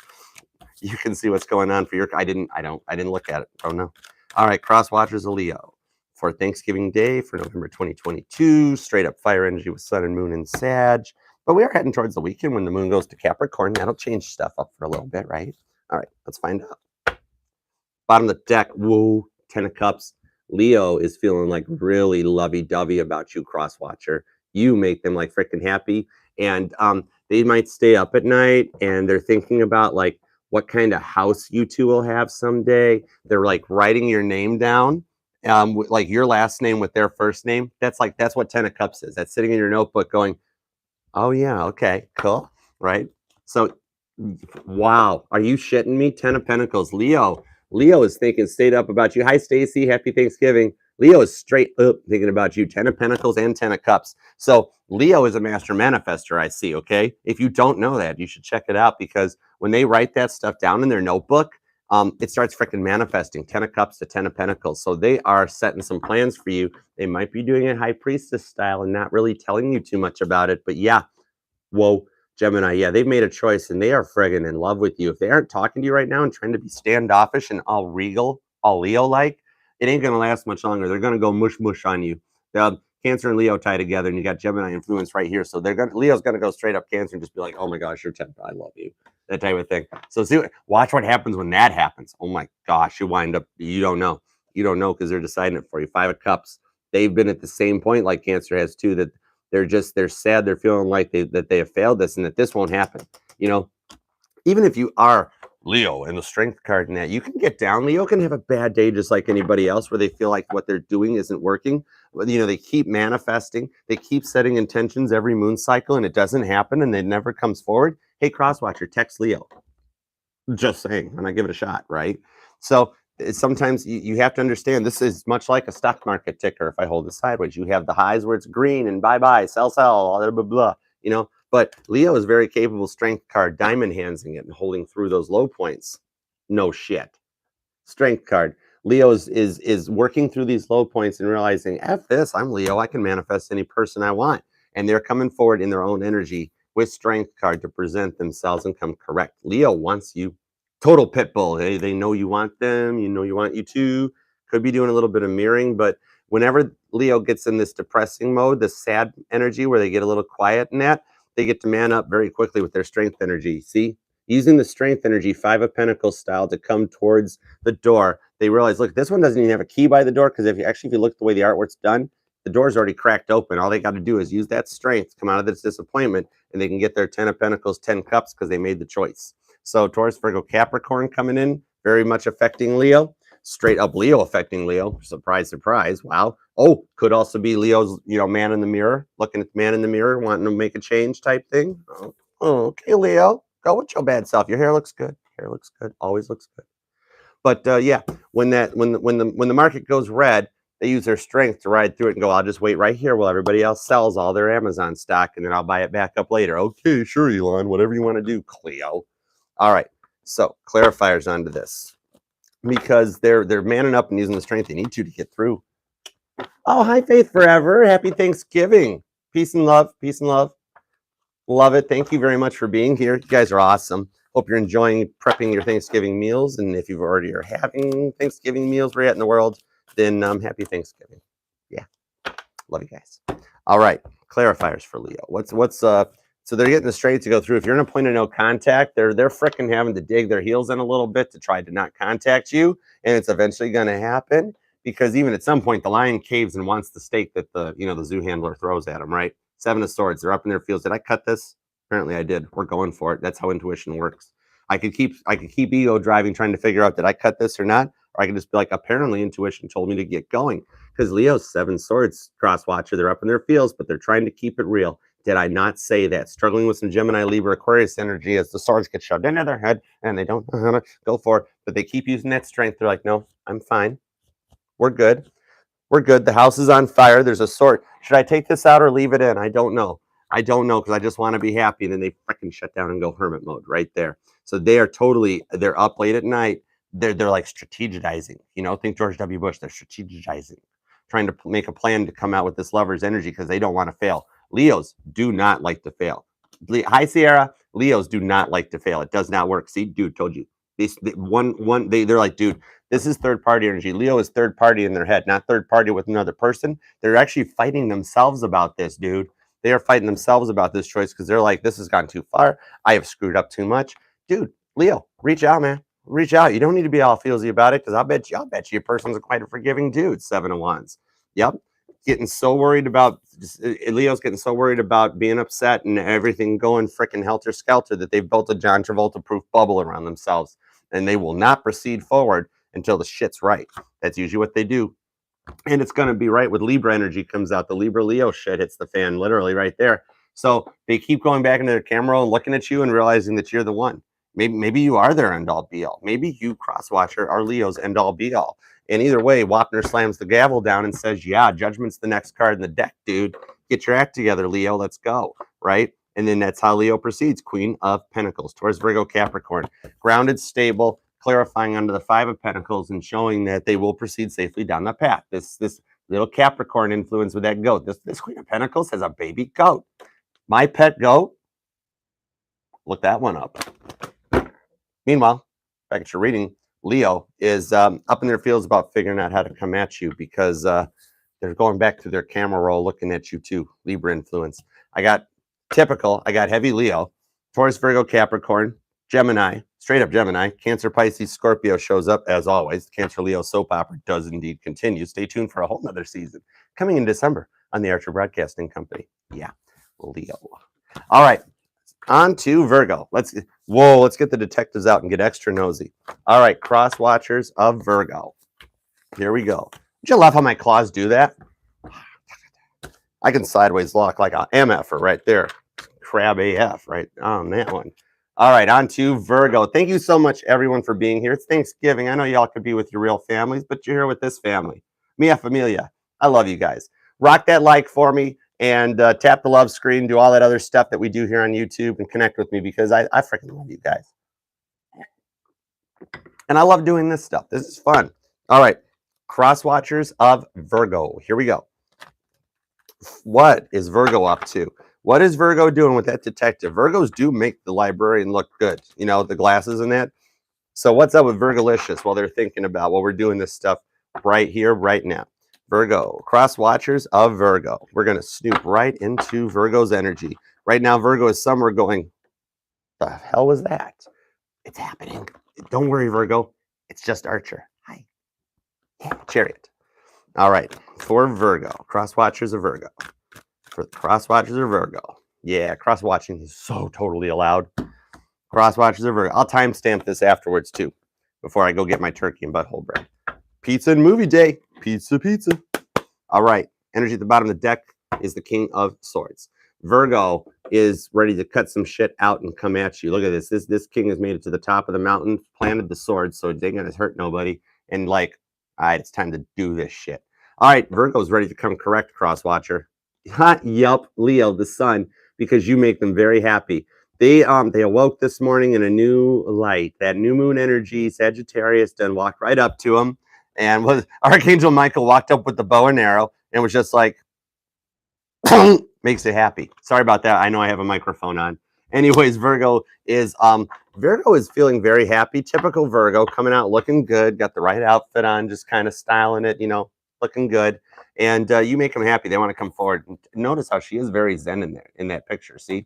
You can see what's going on for your. I didn't look at it. Oh no. All right, Crosswatchers of Leo for Thanksgiving Day for November 2022. Straight up fire energy with Sun and Moon in Sag. But we are heading towards the weekend when the Moon goes to Capricorn. That'll change stuff up for a little bit, right? All right, let's find out. Bottom of the deck. Whoa, 10 of Cups. Leo is feeling like really lovey-dovey about you, Crosswatcher. You make them like freaking happy, and they might stay up at night and they're thinking about like what kind of house you two will have someday. They're like writing your name down, like your last name with their first name. That's what 10 of Cups is. That's sitting in your notebook going, oh yeah, okay, cool, right? So, wow, are you shitting me? 10 of Pentacles, Leo. Leo is thinking straight up about you. Hi, Stacy. Happy Thanksgiving. Leo is straight up thinking about you. 10 of Pentacles and 10 of Cups. So Leo is a master manifester, I see, okay? If you don't know that, you should check it out, because when they write that stuff down in their notebook, it starts freaking manifesting. 10 of Cups to 10 of Pentacles. So they are setting some plans for you. They might be doing it High Priestess style and not really telling you too much about it. But yeah, whoa. Gemini, yeah, they've made a choice and they are friggin' in love with you. If they aren't talking to you right now and trying to be standoffish and all regal, all Leo-like, it ain't going to last much longer. They're going to go mush on you. Cancer and Leo tie together, and you got Gemini influence right here. So Leo's going to go straight up Cancer and just be like, oh my gosh, you're 10, I love you. That type of thing. So watch what happens when that happens. Oh my gosh, you wind up, you don't know. You don't know, because they're deciding it for you. 5 of Cups. They've been at the same point like Cancer has too, that they're sad, they're feeling like they have failed this and that this won't happen. You know, even if you are Leo and the Strength card in that, you can get down. Leo can have a bad day just like anybody else, where they feel like what they're doing isn't working. You know, they keep manifesting, they keep setting intentions every moon cycle, and it doesn't happen, and it never comes forward. Hey, Crosswatcher, text Leo. Just saying, and I give it a shot, right? So sometimes you have to understand, this is much like a stock market ticker. If I hold it sideways, you have the highs where it's green and bye, sell, blah, blah, blah, you know. But Leo is very capable. Strength card, diamond handsing it and holding through those low points. No shit. Strength card. Leo is working through these low points and realizing, F this, I'm Leo, I can manifest any person I want. And they're coming forward in their own energy with Strength card to present themselves and come correct. Leo wants you. Total pit bull. They know you want them. You know you want you too. Could be doing a little bit of mirroring, but whenever Leo gets in this depressing mode, this sad energy where they get a little quiet in that, they get to man up very quickly with their Strength energy. See? Using the Strength energy, 5 of Pentacles style, to come towards the door. They realize, look, this one doesn't even have a key by the door, because if you look at the way the artwork's done, the door's already cracked open. All they got to do is use that strength, come out of this disappointment, and they can get their 10 of Pentacles, 10 Cups, because they made the choice. So Taurus, Virgo, Capricorn coming in, very much affecting Leo. Straight up Leo affecting Leo. Surprise, surprise. Wow. Oh, could also be Leo's, man in the mirror, looking at the man in the mirror, wanting to make a change type thing. Oh, okay, Leo. Go with your bad self. Your hair looks good. Hair looks good. Always looks good. But yeah, when the market goes red, they use their strength to ride through it and go, I'll just wait right here while everybody else sells all their Amazon stock, and then I'll buy it back up later. Okay, sure, Elon, whatever you want to do, Cleo. All right, so clarifiers onto this, because they're manning up and using the strength they need to get through. Oh, hi, Faith Forever. Happy Thanksgiving. Peace and love. Peace and love. Love it. Thank you very much for being here. You guys are awesome. Hope you're enjoying prepping your Thanksgiving meals. And if you've already are having Thanksgiving meals where you're at in the world, then happy Thanksgiving. Yeah. Love you guys. All right. Clarifiers for Leo. So they're getting the straight to go through. If you're in a point of no contact, they're fricking having to dig their heels in a little bit to try to not contact you. And it's eventually going to happen, because even at some point the lion caves and wants the steak that the zoo handler throws at him, right? 7 of Swords. They're up in their fields. Did I cut this? Apparently I did. We're going for it. That's how intuition works. I could keep ego driving, trying to figure out, did I cut this or not? Or I could just be like, apparently intuition told me to get going. Because Leo's 7 Swords, Crosswatcher, they're up in their fields, but they're trying to keep it real. Did I not say that? Struggling with some Gemini, Libra, Aquarius energy as the swords get shoved into their head and they don't know how to go for it, but they keep using that strength. They're like, no, I'm fine. We're good. We're good. The house is on fire. There's a sword. Should I take this out or leave it in? I don't know. I don't know, because I just want to be happy. And then they freaking shut down and go hermit mode right there. So they're up late at night. They're like strategizing. Think George W. Bush. They're strategizing, trying to make a plan to come out with this lover's energy because they don't want to fail. Leos do not like to fail. Hi, Sierra. Leos do not like to fail. It does not work. See, dude, told you. They're like, dude, this is third party energy. Leo is third party in their head, not third party with another person. They're actually fighting themselves about this, dude. They are fighting themselves about this choice because they're like, this has gone too far. I have screwed up too much. Dude, Leo, reach out, man. Reach out. You don't need to be all feelsy about it, because I'll bet you your person's quite a forgiving dude. 7 of Wands. Yep. Leo's getting so worried about being upset and everything going frickin' helter-skelter that they've built a John Travolta-proof bubble around themselves, and they will not proceed forward until the shit's right. That's usually what they do. And it's going to be right with Libra energy comes out. The Libra-Leo shit hits the fan literally right there. So they keep going back into their camera and looking at you and realizing that you're the one. Maybe you are their end-all be-all. Maybe you, Crosswatcher, are Leo's end-all be-all. And either way, Wapner slams the gavel down and says, yeah, Judgment's the next card in the deck, dude. Get your act together, Leo. Let's go, right? And then that's how Leo proceeds. Queen of Pentacles, Taurus, Virgo, Capricorn. Grounded, stable, clarifying under the 5 of Pentacles and showing that they will proceed safely down the path. This little Capricorn influence with that goat. This Queen of Pentacles has a baby goat. My pet goat. Look that one up. Meanwhile, back at your reading, Leo is up in their fields about figuring out how to come at you, because they're going back to their camera roll looking at you too. Libra influence. I got heavy Leo, Taurus, Virgo, Capricorn, Gemini, straight up Gemini, Cancer, Pisces, Scorpio shows up as always. Cancer Leo soap opera does indeed continue. Stay tuned for a whole nother season coming in December on the Archer Broadcasting Company. Yeah, Leo. All right. On to Virgo. Let's get the detectives out and get extra nosy. All right, Crosswatchers of Virgo. Here we go. Don't you love how my claws do that? I can sideways lock like a MF right there. Crab AF right on that one. All right, on to Virgo. Thank you so much, everyone, for being here. It's Thanksgiving. I know y'all could be with your real families, but you're here with this family. Mia Familia. I love you guys. Rock that like for me. And tap the love screen, do all that other stuff that we do here on YouTube, and connect with me, because I freaking love you guys. And I love doing this stuff. This is fun. All right. Crosswatchers of Virgo. Here we go. What is Virgo up to? What is Virgo doing with that detective? Virgos do make the librarian look good. The glasses and that. So what's up with Virgolicious while they're thinking about while we're doing this stuff right here, right now? Virgo, Crosswatchers of Virgo. We're going to snoop right into Virgo's energy. Right now, Virgo is somewhere going, the hell was that? It's happening. Don't worry, Virgo. It's just Archer. Hi. Yeah, Chariot. All right. For Virgo, Crosswatchers of Virgo. For the Crosswatchers of Virgo. Yeah, cross-watching is so totally allowed. Crosswatchers of Virgo. I'll timestamp this afterwards, too, before I go get my turkey and butthole bread. Pizza and movie day. Pizza, pizza. All right. Energy at the bottom of the deck is the King of Swords. Virgo is ready to cut some shit out and come at you. Look at this. This king has made it to the top of the mountain, planted the sword, so it ain't gonna hurt nobody. And like, all right, it's time to do this shit. All right, Virgo's ready to come correct, Crosswatcher. Yup, Leo, the sun, because you make them very happy. They awoke this morning in a new light. That new moon energy, Sagittarius, then walked right up to him, and was Archangel Michael walked up with the bow and arrow and was just like, makes it happy. Sorry about that. I know I have a microphone on. Anyways, Virgo is feeling very happy. Typical Virgo, coming out looking good, got the right outfit on, just kind of styling it, you know, looking good. And you make them happy. They want to come forward. Notice how she is very zen in there in that picture. See,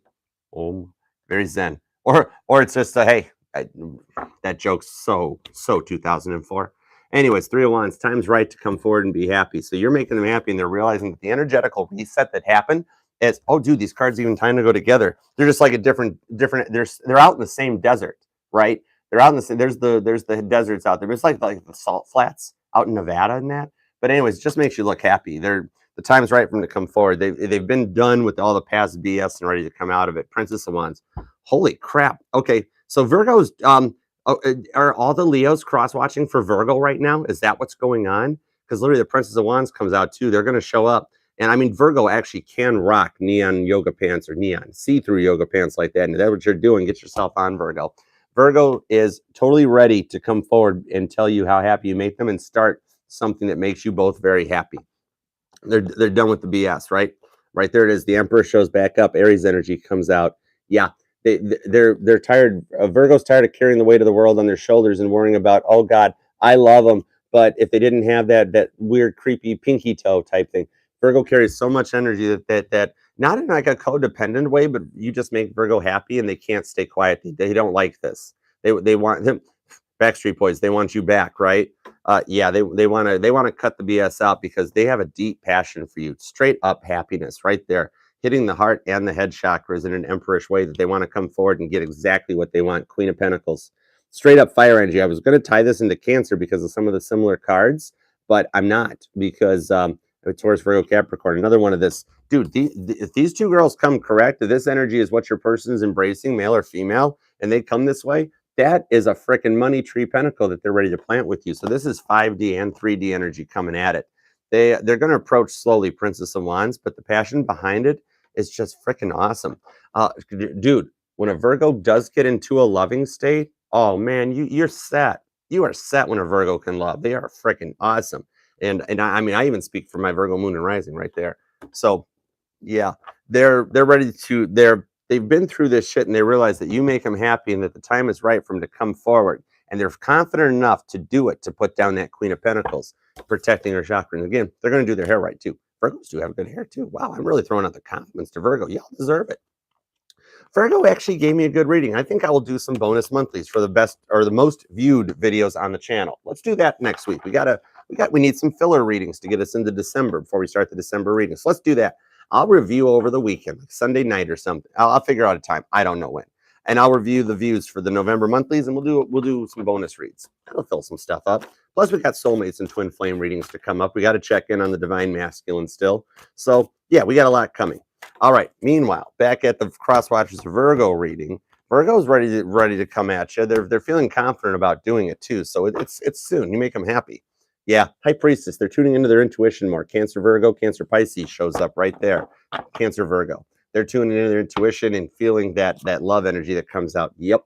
oh, very zen. Or it's just hey, that joke's so 2004. Anyways, 3 of Wands, time's right to come forward and be happy. So you're making them happy, and they're realizing that the energetical reset that happened is, oh, dude, these cards even time to go together. They're just like a different. They're out in the same desert, right? They're out in the same. There's the deserts out there. But it's like the salt flats out in Nevada and that. But anyways, it just makes you look happy. The time's right for them to come forward. They've been done with all the past BS and ready to come out of it. Princess of Wands. Holy crap. Okay, so Virgo's are all the Leos cross-watching for Virgo right now? Is that what's going on? Because literally the Princess of Wands comes out too. They're going to show up. And I mean, Virgo actually can rock neon yoga pants or neon see-through yoga pants like that. And that's what you're doing. Get yourself on, Virgo. Virgo is totally ready to come forward and tell you how happy you make them and start something that makes you both very happy. They're done with the BS, right? Right there it is. The Emperor shows back up. Aries energy comes out. Yeah. They're tired. Virgo's tired of carrying the weight of the world on their shoulders and worrying about, oh God, I love them, but if they didn't have that weird, creepy pinky toe type thing, Virgo carries so much energy that not in like a codependent way, but you just make Virgo happy and they can't stay quiet. They don't like this. They want them. Backstreet Boys, they want you back, right? Yeah, they want to cut the BS out because they have a deep passion for you. Straight up happiness right there, hitting the heart and the head chakras in an emperorish way that they want to come forward and get exactly what they want. Queen of Pentacles. Straight up fire energy. I was going to tie this into Cancer because of some of the similar cards, but I'm not because Taurus, Virgo, Capricorn. Another one of this. Dude, if these two girls come correct, if this energy is what your person is embracing, male or female, and they come this way, that is a freaking money tree pentacle that they're ready to plant with you. So this is 5D and 3D energy coming at it. They're going to approach slowly, Princess of Wands, but the passion behind it is just freaking awesome. Dude, when a Virgo does get into a loving state, oh man, you're set. You are set when a Virgo can love. They are freaking awesome. And I mean, I even speak for my Virgo moon and rising right there. So yeah, they're ready to, they've been through this shit and they realize that you make them happy and that the time is right for them to come forward. And they're confident enough to do it, to put down that Queen of Pentacles, protecting her chakra. And again, they're going to do their hair right too. Virgos do have good hair too. Wow, I'm really throwing out the compliments to Virgo. Y'all deserve it. Virgo actually gave me a good reading. I think I will do some bonus monthlies for the best or the most viewed videos on the channel. Let's do that next week. We need some filler readings to get us into December before we start the December readings. So let's do that. I'll review over the weekend, like Sunday night or something. I'll figure out a time. I don't know when. And I'll review the views for the November monthlies, and we'll do some bonus reads. That'll fill some stuff up. Plus, we got soulmates and twin flame readings to come up. We got to check in on the divine masculine still. So yeah, we got a lot coming. All right. Meanwhile, back at the Crosswatchers Virgo reading, Virgo's ready to come at you. They're feeling confident about doing it too. So it's soon. You make them happy. Yeah, High Priestess, they're tuning into their intuition more. Cancer, Virgo, Cancer, Pisces shows up right there. Cancer, Virgo. They're tuning into their intuition and feeling that love energy that comes out. Yep.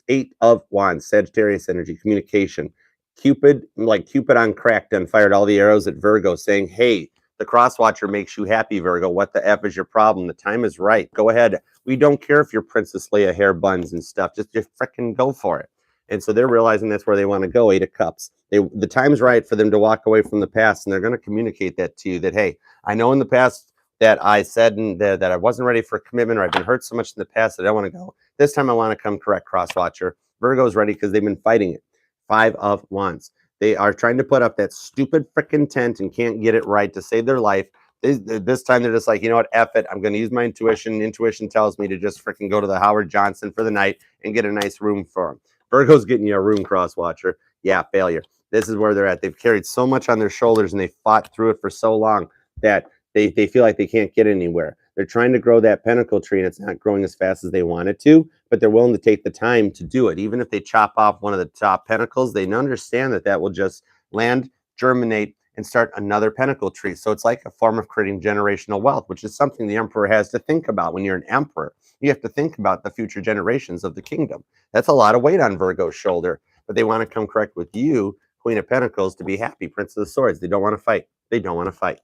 Eight of Wands, Sagittarius energy, communication. Cupid, like Cupid on crack, done fired all the arrows at Virgo saying, hey, the Crosswatcher makes you happy, Virgo. What the F is your problem? The time is right. Go ahead. We don't care if you're Princess Leia hair buns and stuff. Just freaking go for it. And so they're realizing that's where they want to go. 8 of Cups. The time's right for them to walk away from the past, and they're going to communicate that to you. That hey, I know in the past that I said that I wasn't ready for a commitment, or I've been hurt so much in the past that I want to go. This time I want to come correct, Crosswatcher. Virgo's ready because they've been fighting it. 5 of Wands. They are trying to put up that stupid freaking tent and can't get it right to save their life. This time they're just like, you know what, F it. I'm going to use my intuition. Intuition tells me to just freaking go to the Howard Johnson for the night and get a nice room for them. Virgo's getting you a room, Crosswatcher. Yeah, failure. This is where they're at. They've carried so much on their shoulders and they fought through it for so long that they feel like they can't get anywhere. They're trying to grow that pentacle tree and it's not growing as fast as they want it to, but they're willing to take the time to do it. Even if they chop off one of the top pentacles, they understand that that will just land, germinate, and start another pentacle tree. So it's like a form of creating generational wealth, which is something the emperor has to think about. When you're an emperor, you have to think about the future generations of the kingdom. That's a lot of weight on Virgo's shoulder, but they want to come correct with you, Queen of Pentacles, to be happy, Prince of the Swords. They don't want to fight. They don't want to fight.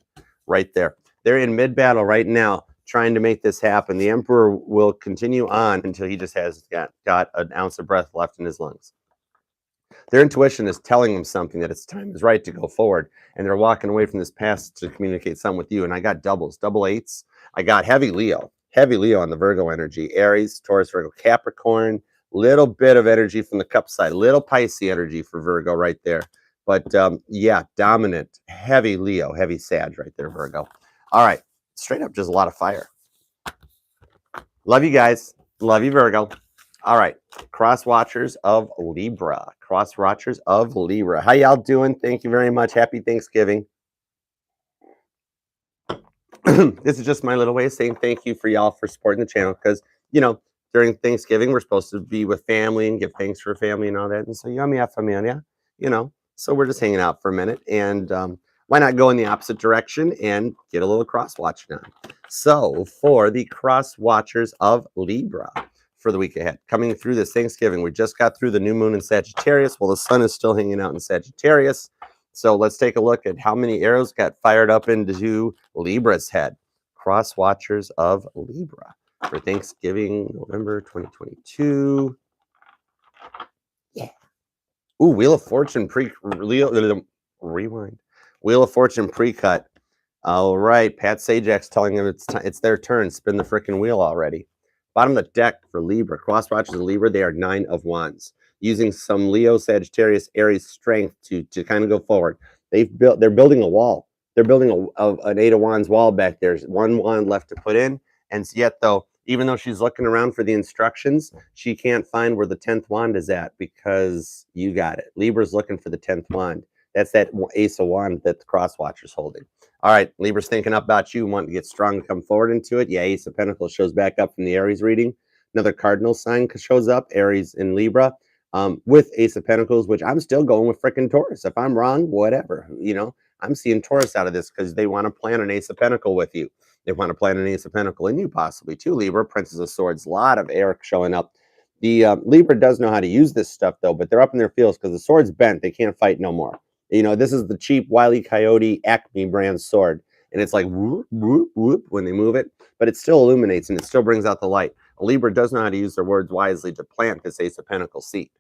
Right there. They're in mid-battle right now, trying to make this happen. The emperor will continue on until he just has got an ounce of breath left in his lungs. Their intuition is telling them something, that it's time is right to go forward, and they're walking away from this past to communicate something with you. And I got doubles, double eights. I got heavy Leo on the Virgo energy, Aries, Taurus, Virgo, Capricorn, little bit of energy from the cup side, little Pisces energy for Virgo right there. But yeah, dominant, heavy Leo, heavy Sag right there, Virgo. All right, straight up just a lot of fire. Love you guys. Love you, Virgo. All right, Crosswatchers of Libra. Crosswatchers of Libra. How y'all doing? Thank you very much. Happy Thanksgiving. This is just my little way of saying thank you for y'all for supporting the channel, because, you know, during Thanksgiving, we're supposed to be with family and give thanks for family and all that. And so, yummy familia, you know. So we're just hanging out for a minute. And why not go in the opposite direction and get a little cross-watching on? So for the Crosswatchers of Libra, for the week ahead, coming through this Thanksgiving, we just got through the new moon in Sagittarius. Well, the sun is still hanging out in Sagittarius. So let's take a look at how many arrows got fired up into Libra's head. Crosswatchers of Libra for Thanksgiving, November 2022. Yeah. Ooh, Wheel of Fortune rewind. Wheel of Fortune pre-cut. All right, Pat Sajak's telling them it's their turn. Spin the frickin' wheel already. Bottom of the deck for Libra. Crosswatchers of Libra, they are 9 of Wands. Using some Leo, Sagittarius, Aries strength to kind of go forward. They're building a wall. They're building an 8 of Wands wall back there. There's 1 wand left to put in. And yet, though, even though she's looking around for the instructions, she can't find where the 10th wand is at, because you got it. Libra's looking for the 10th wand. That's that Ace of Wands that the Crosswatcher's holding. All right, Libra's thinking about you, wanting to get strong to come forward into it. Yeah, Ace of Pentacles shows back up from the Aries reading. Another cardinal sign shows up, Aries in Libra, with Ace of Pentacles, which I'm still going with frickin' Taurus. If I'm wrong, whatever. You know, I'm seeing Taurus out of this because they want to plan an Ace of Pentacle with you. They want to plan an Ace of Pentacle in you, possibly too, Libra. Princess of Swords, a lot of air showing up. The Libra does know how to use this stuff, though, but they're up in their fields because the sword's bent. They can't fight no more. You know, this is the cheap Wile E. Coyote Acme brand sword. And it's like whoop, whoop, whoop when they move it, but it still illuminates and it still brings out the light. A Libra does know how to use their words wisely to plant this Ace of Pentacles seed.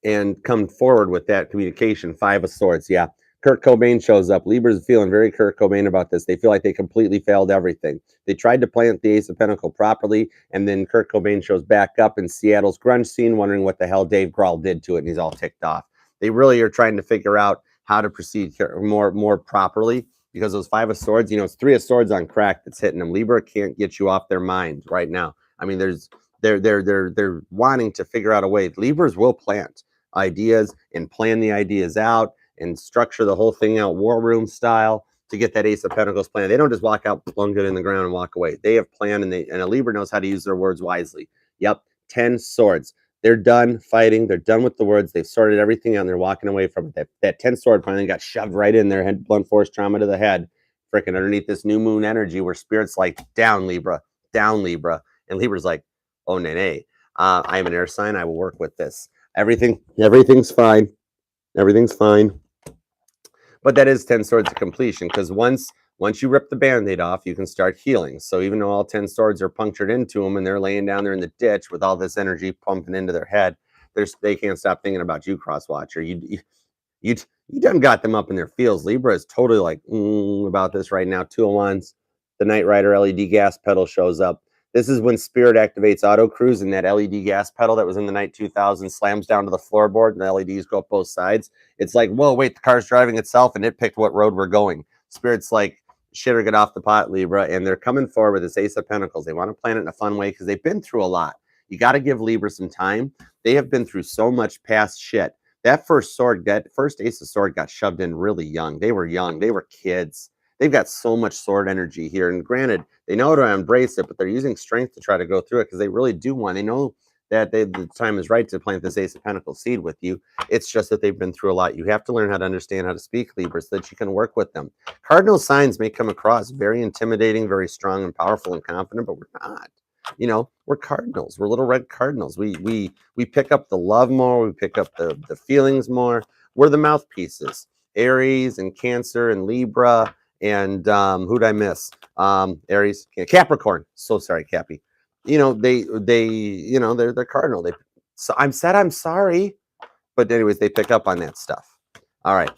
And come forward with that communication. 5 of Swords, yeah. Kurt Cobain shows up. Libra's feeling very Kurt Cobain about this. They feel like they completely failed everything. They tried to plant the Ace of Pentacles properly, and then Kurt Cobain shows back up in Seattle's grunge scene, wondering what the hell Dave Grohl did to it, and he's all ticked off. They really are trying to figure out how to proceed more properly, because those 5 of Swords, you know, it's 3 of Swords on crack that's hitting them. Libra can't get you off their mind right now. I mean, they're wanting to figure out a way. Libras will plant ideas and plan the ideas out and structure the whole thing out war room style to get that Ace of Pentacles plan. They don't just walk out, plunk it in the ground and walk away. They have planned, and a Libra knows how to use their words wisely. Yep, 10 swords. They're done fighting. They're done with the words. They've sorted everything out, and they're walking away from it. That 10 sword finally got shoved right in there, had blunt force trauma to the head, freaking underneath this new moon energy where Spirit's like, down Libra, down Libra. And Libra's like, oh, nay. I am an air sign. I will work with this. Everything's fine. Everything's fine. But that is 10 swords of completion, because once you rip the band-aid off, you can start healing. So even though all 10 swords are punctured into them and they're laying down there in the ditch with all this energy pumping into their head, they can't stop thinking about you, Crosswatcher. You done got them up in their fields. Libra is totally like about this right now. 2 of Wands, the Knight Rider LED gas pedal shows up. This is when Spirit activates auto cruise, and that LED gas pedal that was in the Night 2000 slams down to the floorboard, and the LEDs go up both sides. It's like, whoa, wait, the car's driving itself, and it picked what road we're going. Spirit's like, shit or get off the pot, Libra, and they're coming forward with this Ace of Pentacles. They want to plan it in a fun way because they've been through a lot. You got to give Libra some time. They have been through so much past shit That first sword, that first ace of sword got shoved in really young. They were young. They were kids. They've got so much sword energy here. And granted, they know how to embrace it, but they're using strength to try to go through it because they really do want. They know that the time is right to plant this Ace of Pentacles seed with you. It's just that they've been through a lot. You have to learn how to understand how to speak Libra so that you can work with them. Cardinal signs may come across very intimidating, very strong and powerful and confident, but we're not. You know, we're cardinals. We're little red cardinals. We pick up the love more. We pick up the feelings more. We're the mouthpieces. Aries and Cancer and Libra and who'd I miss? Aries, Capricorn. So sorry, Cappy. You know, they're cardinal. So I'm sorry, but anyways, they pick up on that stuff. All right.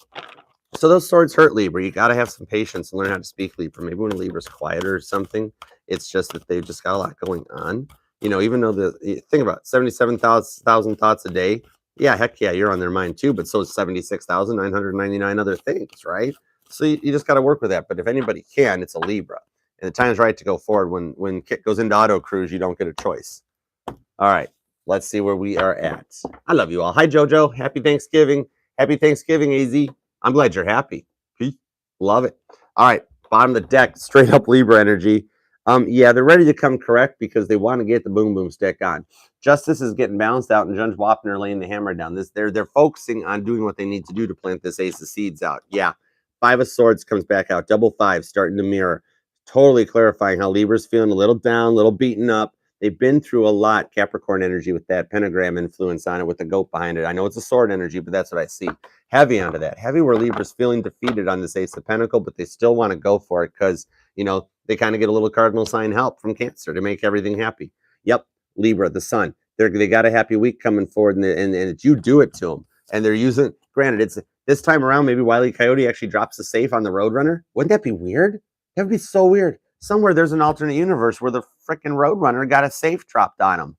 So those swords hurt Libra. You got to have some patience and learn how to speak Libra. Maybe when Libra's quieter or something, it's just that they've just got a lot going on. You know, even though think about 77,000 thoughts a day. Yeah, heck yeah, you're on their mind too. But so is 76,999 other things, right? So you just got to work with that. But if anybody can, it's a Libra. And the time's right to go forward. When Kit goes into auto cruise, you don't get a choice. All right, let's see where we are at. I love you all. Hi, JoJo. Happy Thanksgiving. Happy Thanksgiving, AZ. I'm glad you're happy. Peace. Love it. All right, bottom of the deck, straight up Libra energy. Yeah, they're ready to come correct because they want to get the boom boom stick on. Justice is getting balanced out, and Judge Wapner laying the hammer down. They're focusing on doing what they need to do to plant this Ace of Seeds out. Yeah, Five of Swords comes back out. Double five starting to mirror. Totally clarifying how Libra's feeling a little down, a little beaten up. They've been through a lot, Capricorn energy with that pentagram influence on it, with the goat behind it. I know it's a sword energy, but that's what I see. Heavy onto that. Heavy where Libra's feeling defeated on this Ace of Pentacles, but they still want to go for it because, you know, they kind of get a little cardinal sign help from Cancer to make everything happy. Yep, Libra, the sun. They got a happy week coming forward, and it's you do it to them. And they're using, granted, it's this time around, maybe Wile E. Coyote actually drops the safe on the Roadrunner. Wouldn't that be weird? That would be so weird. Somewhere there's an alternate universe where the freaking Roadrunner got a safe dropped on him.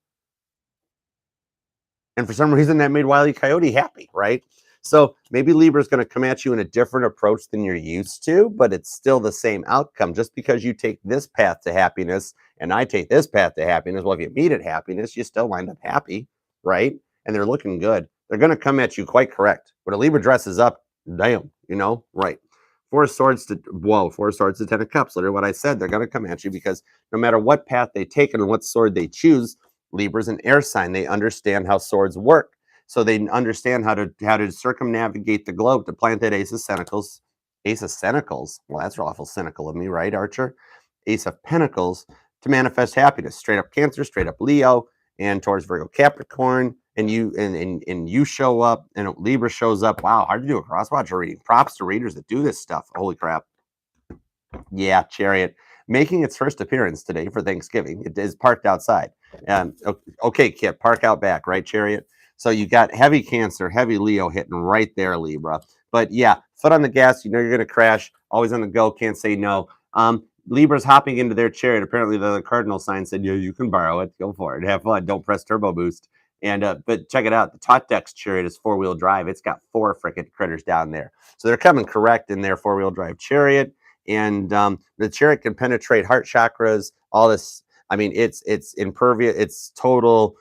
And for some reason that made Wile E. Coyote happy, right? So maybe Libra's going to come at you in a different approach than you're used to, but it's still the same outcome. Just because you take this path to happiness and I take this path to happiness, well, if you meet at happiness, you still wind up happy, right? And they're looking good. They're going to come at you quite correct. When a Libra dresses up, damn, you know, right. Four of Swords to 10 of Cups. Literally what I said, they're going to come at you because no matter what path they take and what sword they choose, Libra's an air sign. They understand how swords work. So they understand how to circumnavigate the globe to plant that Ace of Pentacles. Ace of Pentacles? Well, that's awful cynical of me, right, Archer? Ace of Pentacles to manifest happiness. Straight up Cancer, straight up Leo, and Taurus, Virgo, Capricorn. And you show up, and Libra shows up. Wow, hard to do a Crosswatcher reading. Props to readers that do this stuff. Holy crap. Yeah, Chariot. Making its first appearance today for Thanksgiving. It is parked outside. Okay, Kip, park out back, right, Chariot? So you got heavy Cancer, heavy Leo hitting right there, Libra. But yeah, foot on the gas. You know you're going to crash. Always on the go. Can't say no. Libra's hopping into their Chariot. Apparently, the cardinal sign said, yeah, you can borrow it. Go for it. Have fun. Don't press turbo boost. And but check it out. The Thoth Deck's Chariot is 4-wheel drive. It's got 4 frickin' critters down there. So they're coming correct in their 4-wheel drive Chariot. And the Chariot can penetrate heart chakras. All this. I mean, it's impervious. It's total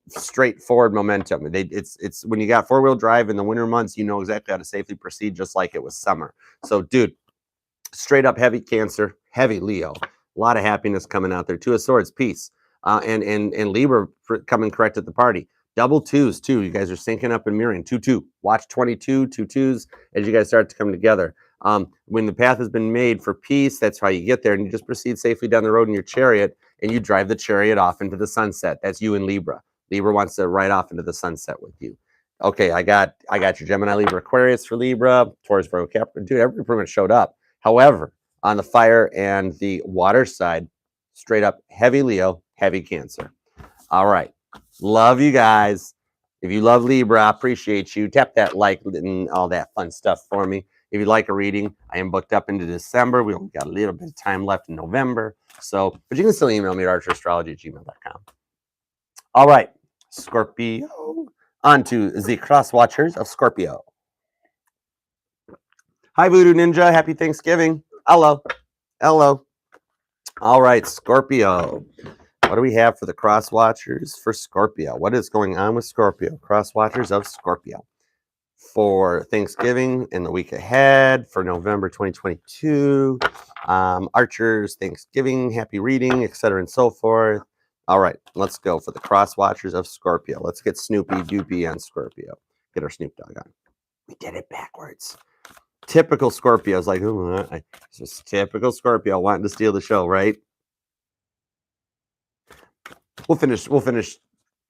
straightforward momentum. It's when you got 4-wheel drive in the winter months, you know exactly how to safely proceed, just like it was summer. So, dude, straight up heavy Cancer, heavy Leo. A lot of happiness coming out there. Two of Swords, peace. And Libra coming correct at the party. Double twos, too. You guys are syncing up and mirroring. 2-2. Watch 22, 2-2s as you guys start to come together. When the path has been made for peace, that's how you get there. And you just proceed safely down the road in your Chariot, and you drive the Chariot off into the sunset. That's you and Libra. Libra wants to ride off into the sunset with you. Okay, I got your Gemini, Libra, Aquarius for Libra, Taurus, Virgo, Capricorn. Dude, everybody pretty much showed up. However, on the fire and the water side, straight up heavy Leo, heavy Cancer. All right. Love you guys. If you love Libra, I appreciate you. Tap that like and all that fun stuff for me. If you'd like a reading, I am booked up into December. We only got a little bit of time left in November. So, but you can still email me at ArcherAstrology@gmail.com. All right. Scorpio. On to the Crosswatchers of Scorpio. Hi, Voodoo Ninja. Happy Thanksgiving. Hello. Hello. All right, Scorpio. What do we have for the Crosswatchers for Scorpio? What is going on with Scorpio? Crosswatchers of Scorpio. for Thanksgiving in the week ahead for November 2022. Archers, Thanksgiving, happy reading, etc. and so forth. All right, let's go for the Crosswatchers of Scorpio. Let's get Snoopy Doopy on Scorpio. Get our Snoop Dogg on. We did it backwards. Typical Scorpios, like, it's just typical Scorpio wanting to steal the show, right? We'll finish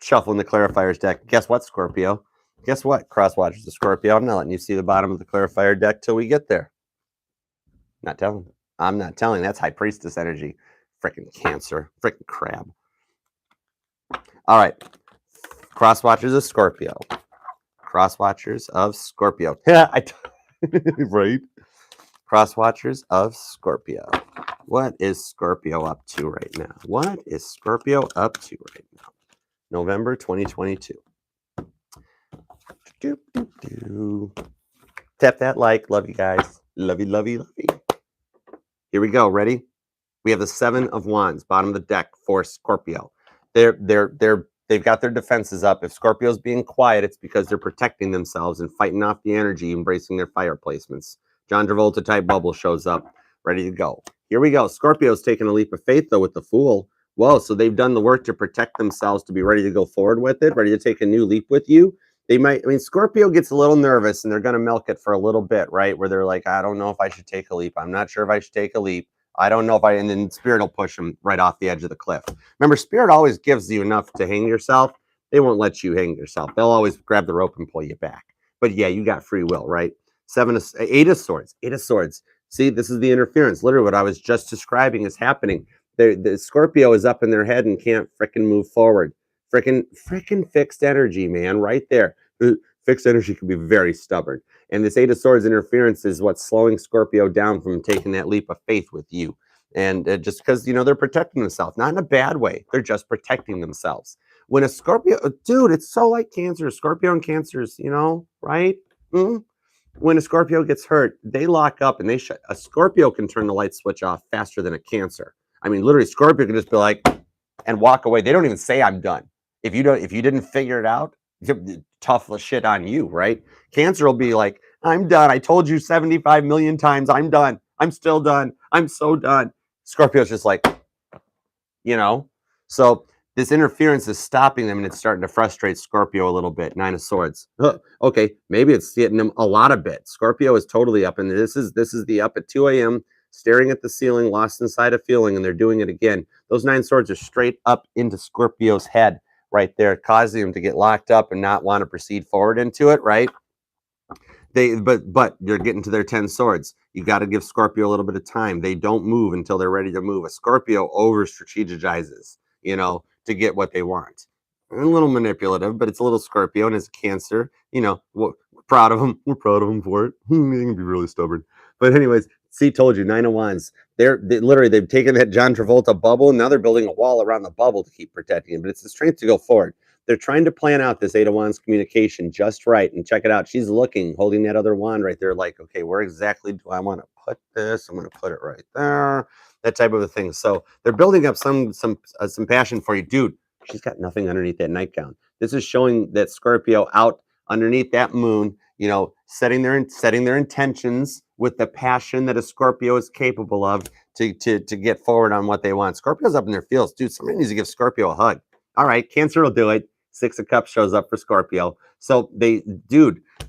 shuffling the clarifiers deck. Guess what, Scorpio? Guess what, Crosswatchers of Scorpio? I'm not letting you see the bottom of the clarifier deck till we get there. Not telling. I'm not telling. That's High Priestess energy. Freaking Cancer. Freaking crab. All right. Crosswatchers of Scorpio. Crosswatchers of Scorpio. Yeah, right? Crosswatchers of Scorpio. What is Scorpio up to right now? What is Scorpio up to right now? November 2022. Tap that like. Love you guys. Love you, love you, love you. Here we go. Ready? We have the Seven of Wands, bottom of the deck for Scorpio. They've got their defenses up. If Scorpio's being quiet, it's because they're protecting themselves and fighting off the energy, embracing their fire placements. John Travolta type bubble shows up, ready to go. Here we go. Scorpio's taking a leap of faith, though, with the Fool. Whoa, so they've done the work to protect themselves, to be ready to go forward with it, ready to take a new leap with you. Scorpio gets a little nervous, and they're going to milk it for a little bit, right? Where they're like, I don't know if I should take a leap. I'm not sure if I should take a leap. I don't know if and then Spirit will push them right off the edge of the cliff. Remember, Spirit always gives you enough to hang yourself. They won't let you hang yourself. They'll always grab the rope and pull you back. But yeah, you got free will, right? Eight of Swords. See, this is the interference. Literally what I was just describing is happening. The Scorpio is up in their head and can't frickin' move forward. Frickin' fixed energy, man, right there. Fixed energy can be very stubborn. And this Eight of Swords interference is what's slowing Scorpio down from taking that leap of faith with you. And just because, they're protecting themselves, not in a bad way. They're just protecting themselves. When a Scorpio, dude, it's so like Cancer. Scorpio and Cancers, right? When a Scorpio gets hurt, they lock up and they shut. A Scorpio can turn the light switch off faster than a Cancer. I mean, literally, Scorpio can just be like, and walk away. They don't even say I'm done. If you didn't figure it out, tough shit on you, right? Cancer will be like, I'm done. I told you 75 million times. I'm done. I'm still done. I'm so done. Scorpio's just like, So this interference is stopping them, and it's starting to frustrate Scorpio a little bit. Nine of Swords. Okay, maybe it's hitting them a lot of bit. Scorpio is totally up, and this is the up at 2 a.m., staring at the ceiling, lost inside a feeling, and they're doing it again. Those 9 swords are straight up into Scorpio's head right there, causing him to get locked up and not want to proceed forward into it, right? But you're getting to their 10 swords. You got to give Scorpio a little bit of time. They don't move until they're ready to move. A Scorpio over strategizes, to get what they want. A little manipulative, but it's a little Scorpio, and it's Cancer. We're proud of them. We're proud of them for it. They can be really stubborn. But anyways, see, told you, 9 of Wands. They've taken that John Travolta bubble, and now they're building a wall around the bubble to keep protecting it. But it's the strength to go forward. They're trying to plan out this 8 of Wands communication just right. And check it out. She's looking, holding that other wand right there, like, okay, where exactly do I want to put this? I'm going to put it right there. That type of a thing. So they're building up some passion for you. Dude, she's got nothing underneath that nightgown. This is showing that Scorpio out underneath that moon, setting their intentions with the passion that a Scorpio is capable of to get forward on what they want. Scorpio's up in their feels. Dude, somebody needs to give Scorpio a hug. All right, Cancer will do it. 6 of Cups shows up for Scorpio. So the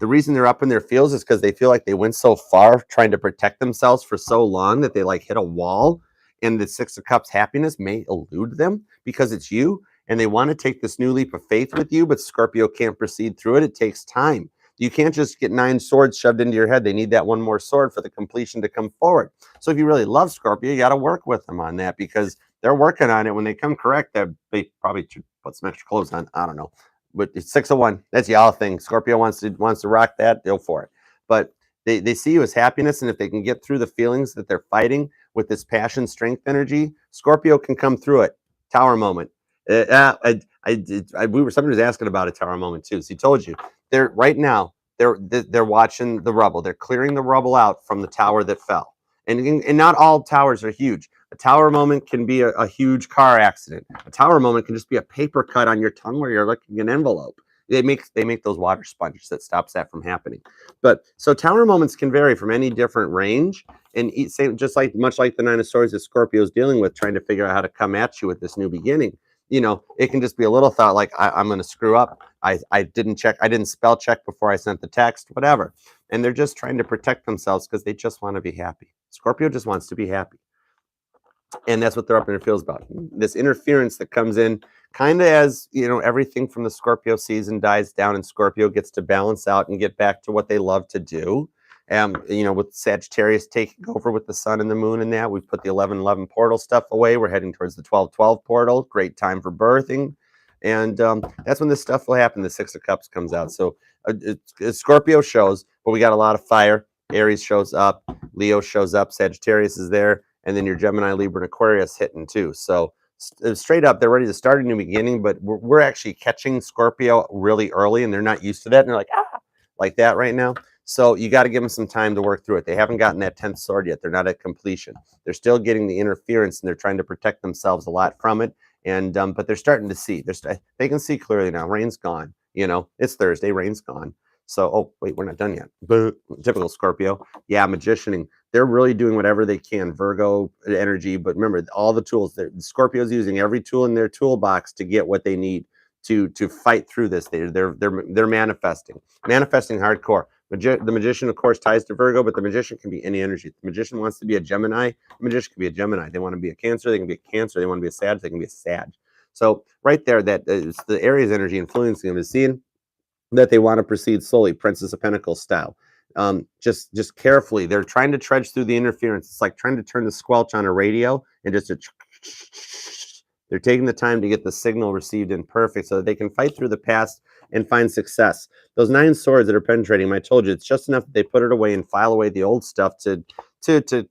reason they're up in their feels is because they feel like they went so far trying to protect themselves for so long that they hit a wall, and the 6 of Cups happiness may elude them because it's you, and they want to take this new leap of faith with you, but Scorpio can't proceed through it. It takes time. You can't just get 9 swords shoved into your head. They need that one more sword for the completion to come forward. So if you really love Scorpio, you got to work with them on that, because they're working on it. When they come correct, they probably should put some extra clothes on. I don't know. But it's 6 of 1. That's y'all thing. Scorpio wants to rock that. Go for it. But they see you as happiness, and if they can get through the feelings that they're fighting with this passion, strength, energy, Scorpio can come through it. Tower moment. Somebody was asking about a tower moment too. So he told you they're watching the rubble. They're clearing the rubble out from the tower that fell. And not all towers are huge. A tower moment can be a huge car accident. A tower moment can just be a paper cut on your tongue where you're looking at an envelope. They make those water sponges that stops that from happening. But so tower moments can vary from any different range, and same just like much like the Nine of Swords that Scorpio is dealing with, trying to figure out how to come at you with this new beginning. You know, it can just be a little thought like I'm going to screw up. I didn't spell check before I sent the text, whatever. And they're just trying to protect themselves because they just want to be happy. Scorpio just wants to be happy. And that's what they're up in their feels about. This interference that comes in kind of as, you know, everything from the Scorpio season dies down and Scorpio gets to balance out and get back to what they love to do. You know, with Sagittarius taking over with the sun and the moon and that, we've put the 11/11 portal stuff away. We're heading towards the 12/12 portal. Great time for birthing. And that's when this stuff will happen. The Six of Cups comes out. So Scorpio shows, but we got a lot of fire. Aries shows up. Leo shows up. Sagittarius is there. And then your Gemini, Libra, and Aquarius hitting too. So straight up, they're ready to start a new beginning, but we're actually catching Scorpio really early, and they're not used to that. And they're like, like that right now. So you got to give them some time to work through it. They haven't gotten that 10th sword yet. They're not at completion. They're still getting the interference, and they're trying to protect themselves a lot from it. And but they're starting to see. They can see clearly now. Rain's gone. You know, it's Thursday. Rain's gone. So, oh, wait, we're not done yet. Typical Scorpio. Yeah, magicianing. They're really doing whatever they can. Virgo energy. But remember, all the tools. Scorpio's using every tool in their toolbox to get what they need to fight through this. They're manifesting. Manifesting hardcore. The magician, of course, ties to Virgo, but the magician can be any energy. The magician wants to be a Gemini. The magician can be a Gemini. They want to be a Cancer. They can be a Cancer. They want to be a Sag. They can be a Sag. So right there, that is the Aries energy influencing them, is seeing that they want to proceed slowly, Princess of Pentacles style. Just carefully. They're trying to trudge through the interference. It's like trying to turn the squelch on a radio and just they're taking the time to get the signal received in perfect so that they can fight through the past and find success. Those 9 swords that are penetrating, I told you, it's just enough that they put it away and file away the old stuff to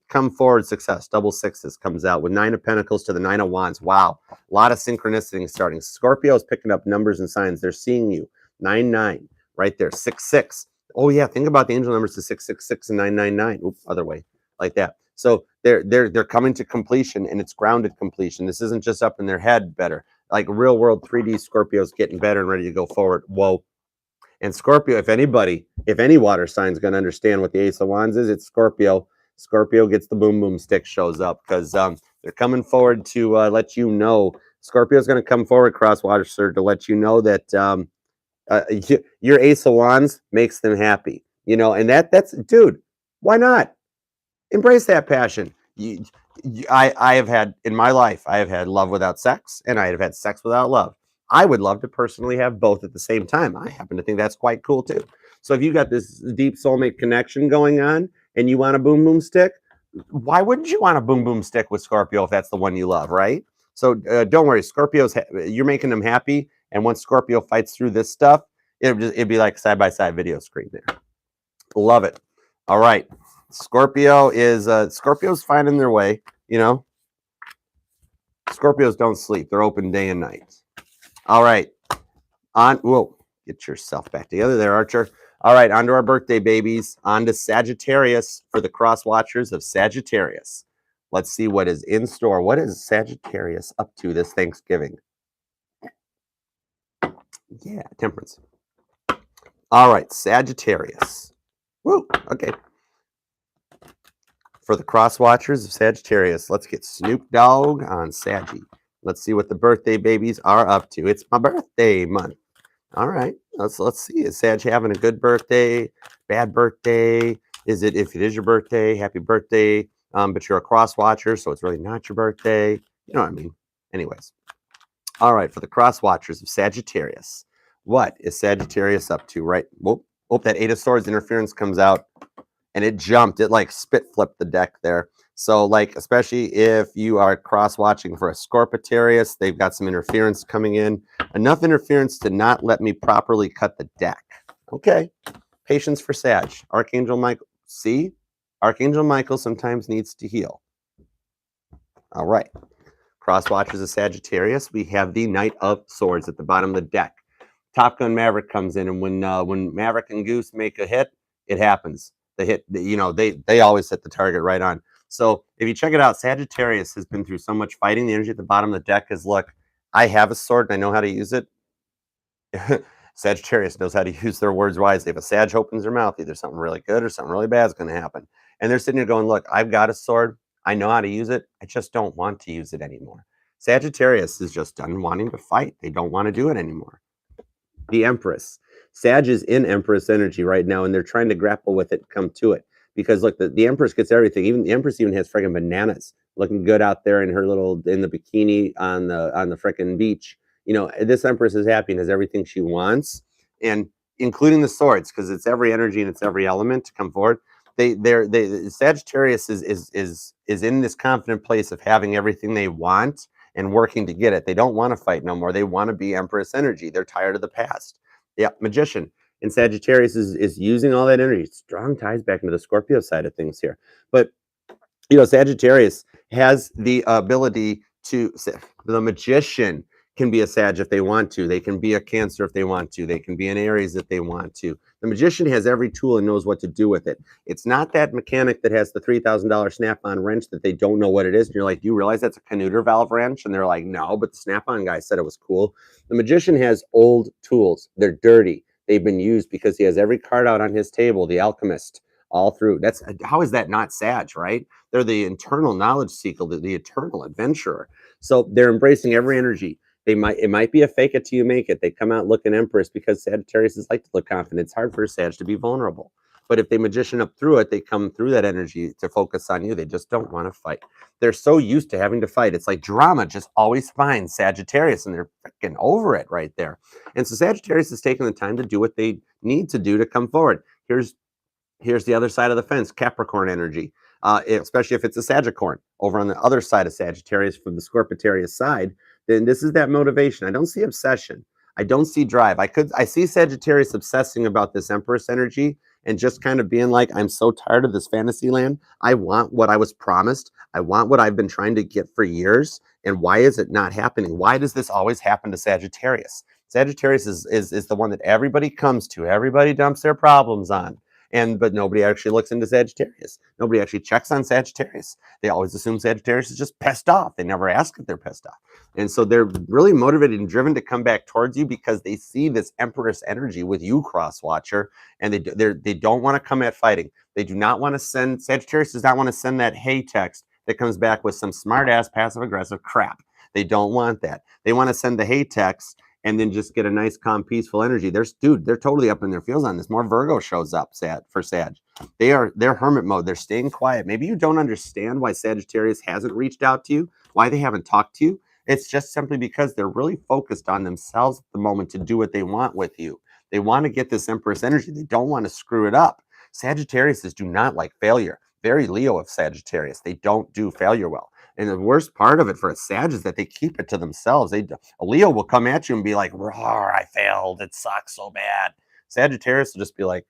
come forward success. Double sixes comes out with 9 of Pentacles to the 9 of Wands. Wow. A lot of synchronicity starting. Scorpio is picking up numbers and signs. They're seeing you. 9/9 right there. 6/6. Oh yeah, think about the angel numbers to 666 and 999. Oops, other way, like that. So they're coming to completion, and it's grounded completion. This isn't just up in their head better. Like real world 3D Scorpio's getting better and ready to go forward. Whoa. And Scorpio, if any water sign's going to understand what the Ace of Wands is, it's Scorpio. Scorpio gets the boom boom stick, shows up, because they're coming forward to let you know. Scorpio's going to come forward, Crosswatcher, to let you know that your Ace of Wands makes them happy. You know, and that's, dude, why not? Embrace that passion. I have had, in my life, I have had love without sex, and I have had sex without love. I would love to personally have both at the same time. I happen to think that's quite cool too. So if you got this deep soulmate connection going on and you want a boom boom stick, why wouldn't you want a boom boom stick with Scorpio if that's the one you love, right? So don't worry, you're making them happy. And once Scorpio fights through this stuff, it'd be like side-by-side video screen there. Love it. All right. Scorpio's finding their way, you know. Scorpios don't sleep. They're open day and night. All right. Whoa, get yourself back together there, Archer. All right, on to our birthday babies. On to Sagittarius for the cross watchers of Sagittarius. Let's see what is in store. What is Sagittarius up to this Thanksgiving? Yeah, Temperance. All right, Sagittarius. Woo, okay. For the cross watchers of Sagittarius, let's get Snoop Dogg on Saggy. Let's see what the birthday babies are up to. It's my birthday month. All right, let's see. Is Sag having a good birthday, bad birthday? If it is your birthday, happy birthday. But you're a cross watcher, so it's really not your birthday. You know what I mean? Anyways. All right, for the cross watchers of Sagittarius, what is Sagittarius up to? Right? Whoop, that 8 of Swords interference comes out, and it jumped. It like spit flipped the deck there. So like, especially if you are cross watching for a Scorpitarius, they've got some interference coming in. Enough interference to not let me properly cut the deck. Okay. Patience for Sag. Archangel Michael. See? Archangel Michael sometimes needs to heal. All right. Cross watchers of Sagittarius. We have the Knight of Swords at the bottom of the deck. Top Gun Maverick comes in, and when Maverick and Goose make a hit, it happens. The hit, you know, they always hit the target right on. So if you check it out, Sagittarius has been through so much fighting. The energy at the bottom of the deck is, look, I have a sword and I know how to use it. Sagittarius knows how to use their words wisely. If a Sag opens their mouth, either something really good or something really bad is going to happen. And they're sitting there going, look, I've got a sword. I know how to use it. I just don't want to use it anymore. Sagittarius is just done wanting to fight. They don't want to do it anymore. The Empress. Sag is in Empress energy right now, and they're trying to grapple with it, come to it. Because look, the Empress gets everything. Even the Empress even has freaking bananas, looking good out there in her little in the bikini on the freaking beach. You know, this Empress is happy and has everything she wants, and including the swords, because it's every energy and it's every element to come forward. Sagittarius is in this confident place of having everything they want and working to get it. They don't want to fight no more. They want to be Empress energy. They're tired of the past. Yeah, Magician. And Sagittarius is using all that energy. Strong ties back into the Scorpio side of things here. But, you know, Sagittarius has the ability to, the Magician can be a Sag if they want to. They can be a Cancer if they want to. They can be an Aries if they want to. The Magician has every tool and knows what to do with it. It's not that mechanic that has the $3,000 snap-on wrench that they don't know what it is. And you're like, do you realize that's a Canuter valve wrench? And they're like, no, but the snap-on guy said it was cool. The Magician has old tools. They're dirty. They've been used because he has every card out on his table, the Alchemist, all through. That's how is that not Sag, right? They're the internal knowledge seeker, the eternal adventurer. So they're embracing every energy. It might be a fake it till you make it. They come out looking Empress because Sagittarius is like to look confident. It's hard for a Sag to be vulnerable. But if they Magician up through it, they come through that energy to focus on you. They just don't want to fight. They're so used to having to fight. It's like drama just always finds Sagittarius, and they're freaking over it right there. And so Sagittarius is taking the time to do what they need to do to come forward. Here's the other side of the fence, Capricorn energy, especially if it's a Saggicorn. Over on the other side of Sagittarius, from the Scorpitarius side, then this is that motivation. I don't see obsession. I don't see drive. I see Sagittarius obsessing about this Empress energy and just kind of being like, I'm so tired of this fantasy land. I want what I was promised. I want what I've been trying to get for years. And why is it not happening? Why does this always happen to Sagittarius? Sagittarius is the one that everybody comes to. Everybody dumps their problems on. But nobody actually looks into Sagittarius. Nobody actually checks on Sagittarius. They always assume Sagittarius is just pissed off. They never ask if they're pissed off. And so they're really motivated and driven to come back towards you because they see this Empress energy with you, Crosswatcher, and they don't want to come at fighting. They do not want to send, Sagittarius does not want to send that hey text that comes back with some smart ass passive aggressive crap. They don't want that. They want to send the hey text and then just get a nice, calm, peaceful energy. They're totally up in their feels on this. More Virgo shows up for Sag. They're hermit mode. They're staying quiet. Maybe you don't understand why Sagittarius hasn't reached out to you, why they haven't talked to you. It's just simply because they're really focused on themselves at the moment to do what they want with you. They want to get this Empress energy. They don't want to screw it up. Sagittarius do not like failure. Very Leo of Sagittarius. They don't do failure well. And the worst part of it for a Sag is that they keep it to themselves. A Leo will come at you and be like, roar, I failed. It sucks so bad. Sagittarius will just be like,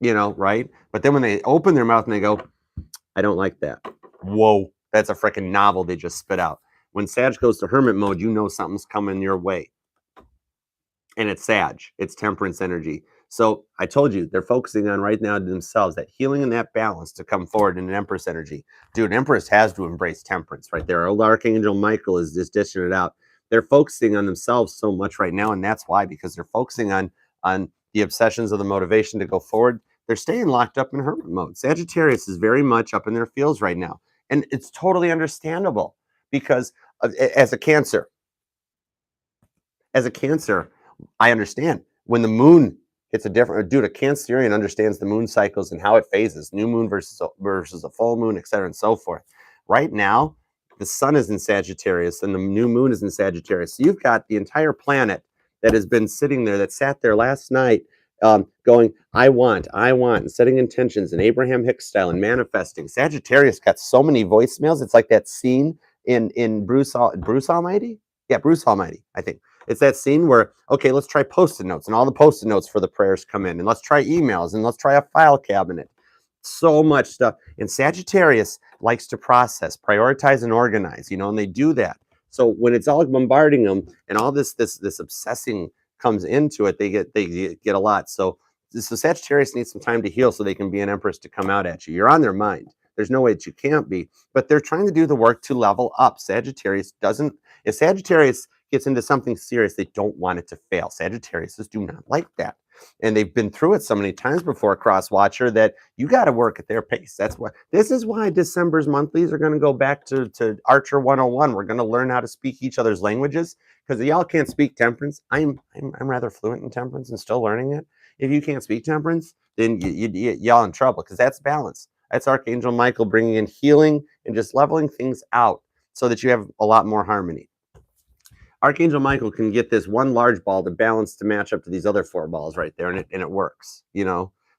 you know, right? But then when they open their mouth and they go, I don't like that. Whoa, that's a freaking novel they just spit out. When Sag goes to hermit mode, you know something's coming your way. And it's Sag. It's temperance energy. So I told you, they're focusing on right now themselves, that healing and that balance to come forward in an Empress energy. Dude, an Empress has to embrace temperance right there. Old Archangel Michael is just dishing it out. They're focusing on themselves so much right now, and that's why, because they're focusing on the obsessions of the motivation to go forward. They're staying locked up in hermit mode. Sagittarius is very much up in their feels right now. And it's totally understandable because as a Cancer, I understand when the moon hits a Cancerian understands the moon cycles and how it phases, new moon versus a full moon, et cetera, and so forth. Right now, the sun is in Sagittarius and the new moon is in Sagittarius. So you've got the entire planet that has been sitting there, that sat there last night, going, I want, and setting intentions in Abraham Hicks style and manifesting. Sagittarius got so many voicemails. It's like that scene in Bruce Almighty? Yeah, Bruce Almighty, I think. It's that scene where, okay, let's try Post-it notes, and all the Post-it notes for the prayers come in, and let's try emails, and let's try a file cabinet. So much stuff. And Sagittarius likes to process, prioritize, and organize, you know, and they do that. So when it's all bombarding them and all this obsessing comes into it, they get a lot. So Sagittarius needs some time to heal so they can be an Empress to come out at you. You're on their mind. There's no way that you can't be, but they're trying to do the work to level up. Sagittarius doesn't, If Sagittarius gets into something serious, they don't want it to fail. Sagittariuses do not like that. And they've been through it so many times before, Crosswatcher, that you got to work at their pace. This is why December's monthlies are going to go back to Archer 101. We're going to learn how to speak each other's languages, because y'all can't speak temperance. I'm rather fluent in temperance and still learning it. If you can't speak temperance, then y'all in trouble, because that's balance. That's Archangel Michael bringing in healing and just leveling things out so that you have a lot more harmony. Archangel Michael can get this one large ball to balance to match up to these other 4 balls right there, and it works.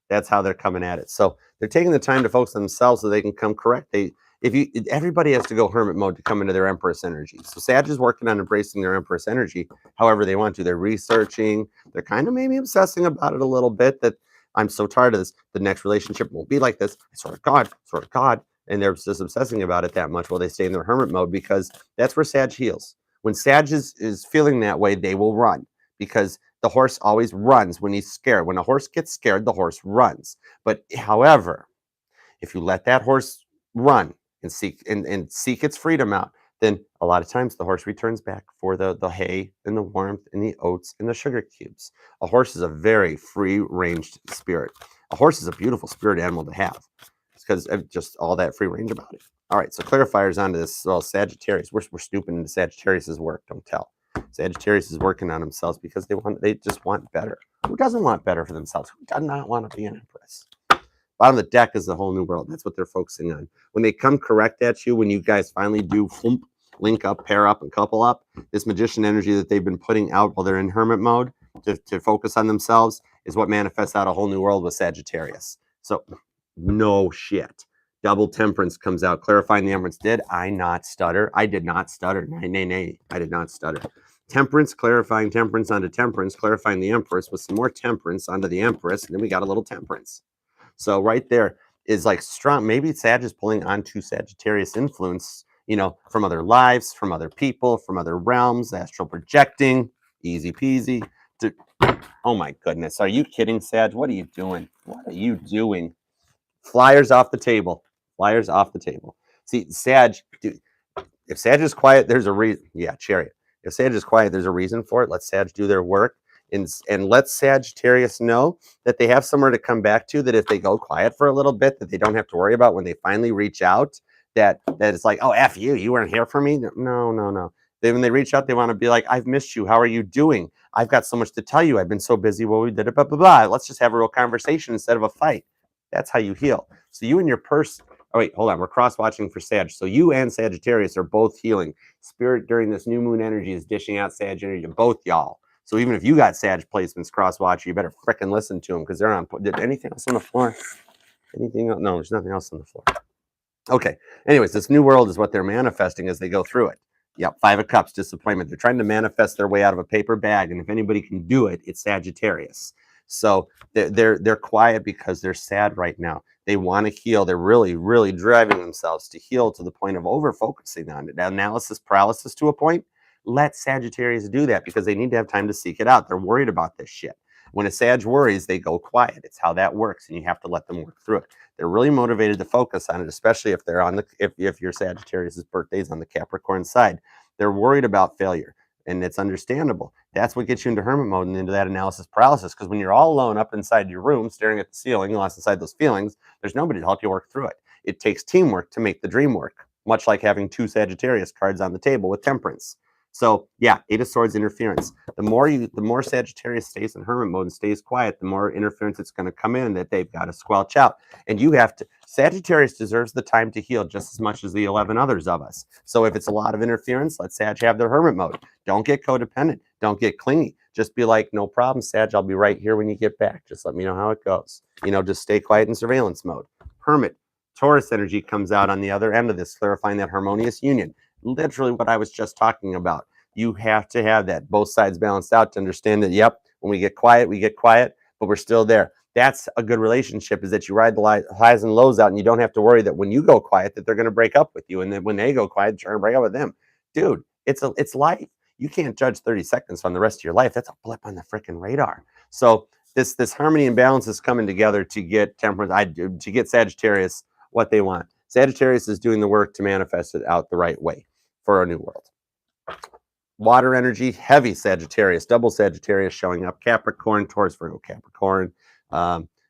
That's how they're coming at it. So they're taking the time to focus on themselves so they can come correct. Everybody has to go hermit mode to come into their Empress energy. So Sag is working on embracing their Empress energy however they want to. They're researching. They're kind of maybe obsessing about it a little bit, that I'm so tired of this. The next relationship won't be like this. I swear to God. And they're just obsessing about it that much while they stay in their hermit mode, because that's where Sag heals. When Sag is feeling that way, they will run, because the horse always runs when he's scared. When a horse gets scared, the horse runs. But however, if you let that horse run and seek its freedom out, then a lot of times the horse returns back for the hay and the warmth and the oats and the sugar cubes. A horse is a very free-ranged spirit. A horse is a beautiful spirit animal to have. It's because of just all that free range about it. All right, so clarifiers onto this. Well, Sagittarius. We're stooping into Sagittarius's work. Don't tell. Sagittarius is working on themselves because they just want better. Who doesn't want better for themselves? Who does not want to be an empress? Bottom of the deck is the whole new world. That's what they're focusing on. When they come correct at you, when you guys finally do link up, pair up, and couple up, this magician energy that they've been putting out while they're in hermit mode to focus on themselves is what manifests out a whole new world with Sagittarius. So no shit. Double temperance comes out, clarifying the empress. Did I not stutter? I did not stutter. Nay. I did not stutter. Temperance, clarifying temperance onto temperance, clarifying the empress with some more temperance onto the empress, and then we got a little temperance. So right there is like strong. Maybe Sag is pulling onto Sagittarius influence, from other lives, from other people, from other realms, astral projecting, easy peasy. Oh my goodness. Are you kidding, Sag? What are you doing? What are you doing? Flyers off the table. Flyers off the table. See, Sag, if Sag is quiet, there's a reason. Yeah, Chariot. If Sag is quiet, there's a reason for it. Let Sag do their work. And let Sagittarius know that they have somewhere to come back to, that if they go quiet for a little bit, that they don't have to worry about when they finally reach out, that it's like, oh, F you weren't here for me. No. When they reach out, they want to be like, I've missed you. How are you doing? I've got so much to tell you. I've been so busy. Well, we did it, blah, blah, blah. Let's just have a real conversation instead of a fight. That's how you heal. So you and your person, oh wait, hold on. We're cross-watching for Sag. So you and Sagittarius are both healing. Spirit during this new moon energy is dishing out Sag energy to both y'all. So even if you got Sag placements, Crosswatcher, you better frickin' listen to them, because they're on. Did anything else on the floor? Anything else? No, there's nothing else on the floor. Okay. Anyways, this new world is what they're manifesting as they go through it. Yep, 5 of Cups, disappointment. They're trying to manifest their way out of a paper bag, and if anybody can do it, it's Sagittarius. So they're quiet because they're sad right now. They want to heal. They're really, really driving themselves to heal to the point of over-focusing on it. Analysis paralysis to a point. Let Sagittarius do that, because they need to have time to seek it out. They're worried about this shit. When a Sag worries, they go quiet. It's how that works, and you have to let them work through it. They're really motivated to focus on it, especially if they're if your Sagittarius' birthday is on the Capricorn side. They're worried about failure, and it's understandable. That's what gets you into hermit mode and into that analysis paralysis, because when you're all alone up inside your room, staring at the ceiling, lost inside those feelings, there's nobody to help you work through it. It takes teamwork to make the dream work, much like having 2 Sagittarius cards on the table with temperance. So yeah, 8 of Swords interference. The more Sagittarius stays in hermit mode and stays quiet, the more interference it's going to come in that they've got to squelch out. And you have to. Sagittarius deserves the time to heal just as much as the 11 others of us. So if it's a lot of interference, let Sag have their hermit mode. Don't get codependent. Don't get clingy. Just be like, no problem, Sag. I'll be right here when you get back. Just let me know how it goes. Just stay quiet in surveillance mode. Hermit. Taurus energy comes out on the other end of this, clarifying that harmonious union. Literally what I was just talking about. You have to have that, both sides balanced out, to understand that, yep, when we get quiet, but we're still there. That's a good relationship, is that you ride the highs and lows out, and you don't have to worry that when you go quiet that they're going to break up with you, and then when they go quiet, you're going to break up with them. Dude, it's life. You can't judge 30 seconds on the rest of your life. That's a blip on the freaking radar. So this harmony and balance is coming together to get temperance, to get Sagittarius what they want. Sagittarius is doing the work to manifest it out the right way for a new world. Water energy, heavy Sagittarius, double Sagittarius showing up. Capricorn, Taurus, Virgo, Capricorn.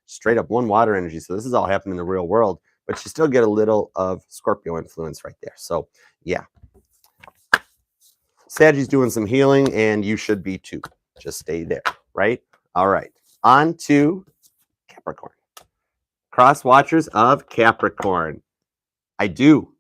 Straight up one water energy. So this is all happening in the real world, but you still get a little of Scorpio influence right there. So yeah. Sagittarius doing some healing, and you should be too. Just stay there, right? All right. On to Capricorn. Cross watchers of Capricorn. I do.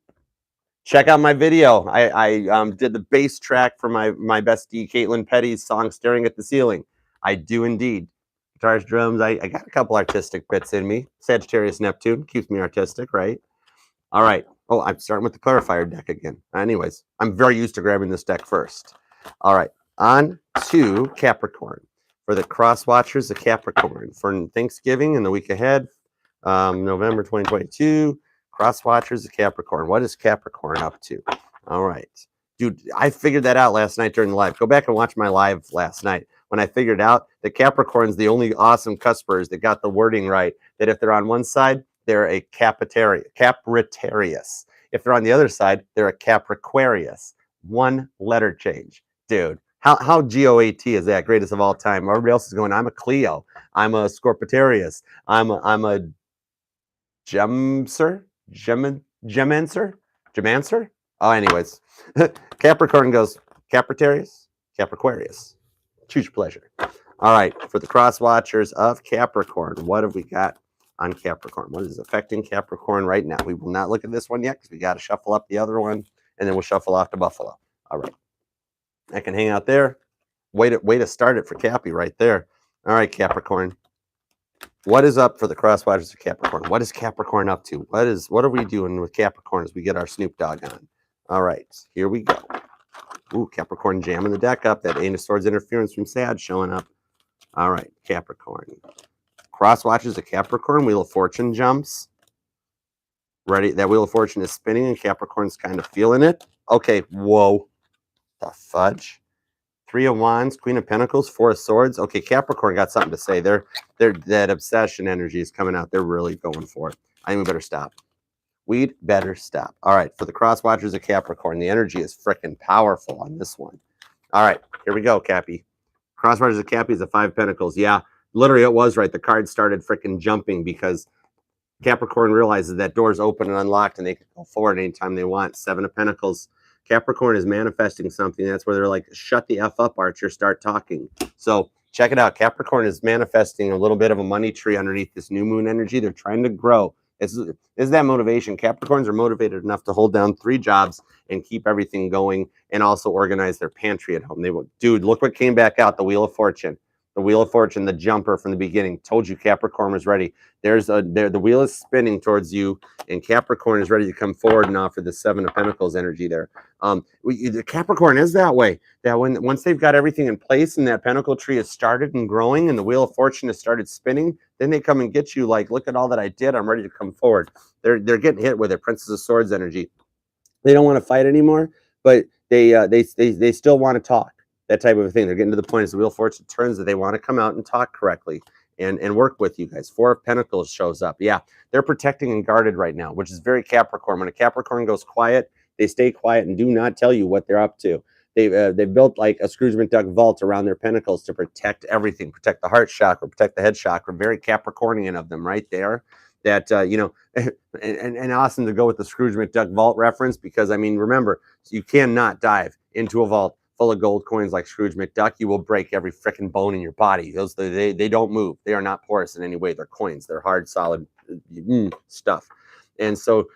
Check out my video. I did the bass track for my bestie Caitlin Petty's song "Staring at the Ceiling." I do indeed. Guitars, drums. I got a couple artistic bits in me. Sagittarius Neptune keeps me artistic, right? All right. Oh, I'm starting with the clarifier deck again. Anyways, I'm very used to grabbing this deck first. All right. On to Capricorn. For the cross watchers of Capricorn. For Thanksgiving and the week ahead, November 2022, cross watchers of Capricorn. What is Capricorn up to? All right. Dude, I figured that out last night during the live. Go back and watch my live last night when I figured out that Capricorn's the only awesome cuspers that got the wording right, that if they're on one side, they're a Capritarius. If they're on the other side, they're a Capriquarius. One letter change. Dude, how GOAT is that? Greatest of all time. Everybody else is going, I'm a Cleo. I'm a Scorpitarius. I'm a Gemancer? Oh, anyways. Capricorn goes Capritarius, Capriquarius. Choose your pleasure. All right, for the cross watchers of Capricorn, what have we got on Capricorn? What is affecting Capricorn right now? We will not look at this one yet because we got to shuffle up the other one, and then we'll shuffle off to Buffalo. All right. I can hang out there. Way to start it for Cappy right there. All right, Capricorn. What is up for the cross watchers of Capricorn? What is Capricorn up to? What are we doing with Capricorn as we get our Snoop Dogg on? All right, here we go. Ooh, Capricorn jamming the deck up. That Eight of Swords interference from Sag showing up. All right, Capricorn. Cross watchers of Capricorn. Wheel of Fortune jumps. Ready? That Wheel of Fortune is spinning and Capricorn's kind of feeling it. Okay, whoa. The fudge. Three of Wands, Queen of Pentacles, Four of Swords. Okay, Capricorn got something to say. They're that obsession energy is coming out. They're really going for it. I think we better stop. We'd better stop. All right, for the cross watchers of Capricorn, the energy is freaking powerful on this one. All right, here we go, Cappy. Cross watchers of Cappy is a Five of Pentacles. Yeah, literally it was right. The card started freaking jumping because Capricorn realizes that door's open and unlocked and they can go forward anytime they want. Seven of Pentacles. Capricorn is manifesting something. That's where they're like, shut the F up, Archer, start talking. So check it out. Capricorn is manifesting a little bit of a money tree underneath this new moon energy. They're trying to grow. Is that motivation? Capricorns are motivated enough to hold down 3 jobs and keep everything going and also organize their pantry at home. They will, dude, look what came back out, the Wheel of Fortune. The Wheel of Fortune, the jumper from the beginning. Told you Capricorn was ready. The wheel is spinning towards you, and Capricorn is ready to come forward and offer the Seven of Pentacles energy there. The Capricorn is that way. That once they've got everything in place and that Pentacle tree has started and growing and the Wheel of Fortune has started spinning, then they come and get you like, look at all that I did. I'm ready to come forward. They're getting hit with it. Princess of Swords energy. They don't want to fight anymore, but they still want to talk. That type of a thing. They're getting to the point as the Wheel of Fortune turns that they want to come out and talk correctly and work with you guys. Four of Pentacles shows up. Yeah, they're protecting and guarded right now, which is very Capricorn. When a Capricorn goes quiet, they stay quiet and do not tell you what they're up to. They've built like a Scrooge McDuck vault around their pentacles to protect everything, protect the heart chakra, protect the head chakra. Very Capricornian of them right there. That, you know, and awesome to go with the Scrooge McDuck vault reference because, I mean, remember, you cannot dive into a vault full of gold coins like Scrooge McDuck. You will break every freaking bone in your body. They don't move. They are not porous in any way. They're coins. They're hard, solid stuff. And so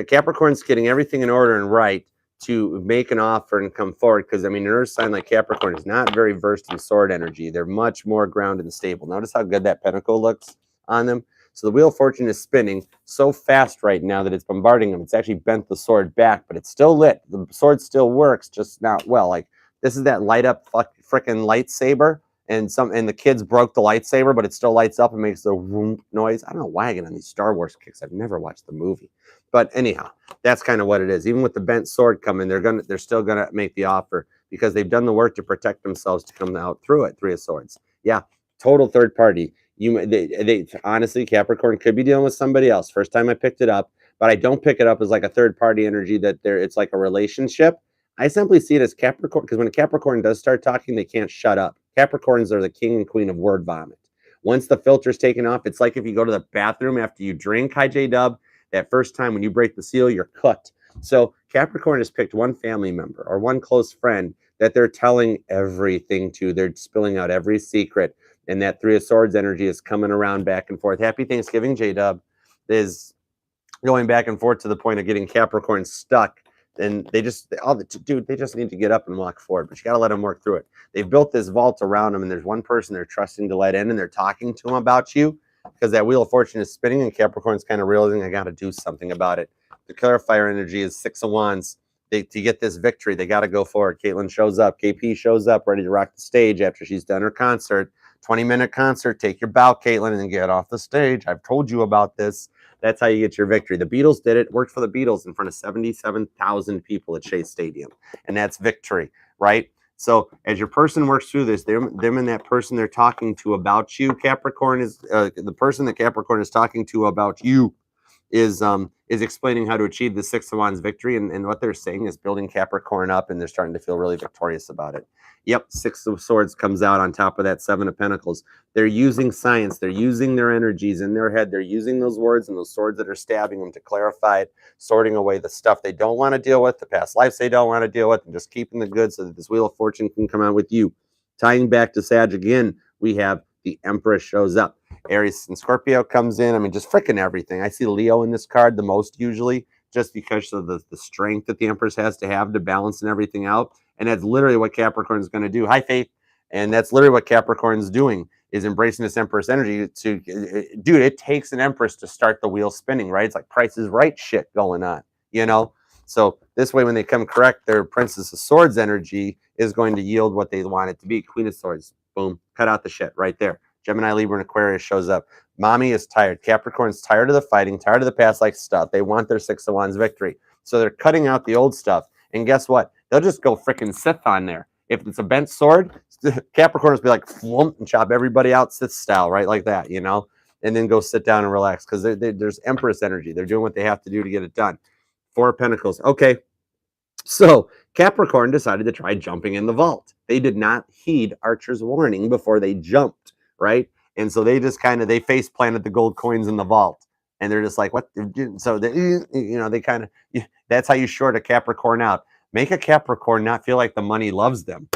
Capricorn's getting everything in order and right to make an offer and come forward because, I mean, an earth sign like Capricorn is not very versed in sword energy. They're much more grounded and stable. Notice how good that pentacle looks on them. So the Wheel of Fortune is spinning so fast right now that it's bombarding them. It's actually bent the sword back, but it's still lit. The sword still works, just not well. Like, this is that light up freaking lightsaber, and the kids broke the lightsaber, but it still lights up and makes the whoomp noise. I don't know why I get on these Star Wars kicks. I've never watched the movie, but anyhow, that's kind of what it is. Even with the bent sword coming, they're still gonna make the offer because they've done the work to protect themselves to come out through it. Three of Swords, yeah, total third party. They honestly, Capricorn could be dealing with somebody else. First time I picked it up, but I don't pick it up as like a third party energy that it's like a relationship. I simply see it as Capricorn, because when a Capricorn does start talking, they can't shut up. Capricorns are the king and queen of word vomit. Once the filter's taken off, it's like if you go to the bathroom after you drink, hi J-Dub, that first time when you break the seal, you're cooked. So Capricorn has picked one family member or one close friend that they're telling everything to. They're spilling out every secret. And that Three of Swords energy is coming around back and forth. Happy Thanksgiving, J-Dub, is going back and forth to the point of getting Capricorn stuck. And they just, they just need to get up and walk forward. But you got to let them work through it. They've built this vault around them, and there's one person they're trusting to let in, and they're talking to them about you because that Wheel of Fortune is spinning, and Capricorn's kind of realizing I got to do something about it. The clarifier energy is Six of Wands. To get this victory, they got to go forward. Caitlin shows up. KP shows up, ready to rock the stage after she's done her concert. 20-minute concert. Take your bow, Caitlin, and get off the stage. I've told you about this. That's how you get your victory. The Beatles did it. Worked for the Beatles in front of 77,000 people at Shea Stadium. And that's victory, right? So as your person works through this, them and that person they're talking to about you, Capricorn is the person that Capricorn is talking to about you is explaining how to achieve the Six of Wands victory. And what they're saying is building Capricorn up, and they're starting to feel really victorious about it. Yep, Six of Swords comes out on top of that Seven of Pentacles. They're using science. They're using their energies in their head. They're using those words and those swords that are stabbing them to clarify it, sorting away the stuff they don't want to deal with, the past lives they don't want to deal with, and just keeping the good so that this Wheel of Fortune can come out with you. Tying back to Sag again, we have the Empress shows up. Aries and Scorpio comes in. I mean, just freaking everything. I see Leo in this card the most usually, just because of the strength that the Empress has to have to balance and everything out. And that's literally what Capricorn is going to do. Hi, Faith. And that's literally what Capricorn's doing, is embracing this Empress energy. Dude, it takes an Empress to start the wheel spinning, right? It's like Price is Right shit going on, you know? So this way, when they come correct, their Princess of Swords energy is going to yield what they want it to be. Queen of Swords, boom, cut out the shit right there. Gemini, Libra, and Aquarius shows up. Mommy is tired. Capricorn's tired of the fighting, tired of the past life stuff. They want their Six of Wands victory. So they're cutting out the old stuff. And guess what? They'll just go freaking Sith on there. If it's a bent sword, Capricorn will be like, flump, and chop everybody out Sith style, right? Like that, you know? And then go sit down and relax, because there's Empress energy. They're doing what they have to do to get it done. Four of Pentacles. Okay. So Capricorn decided to try jumping in the vault. They did not heed Archer's warning before they jumped, right? And so they just they face planted the gold coins in the vault. And they're just like, what? So they, they kind of, that's how you short a Capricorn out. Make a Capricorn not feel like the money loves them.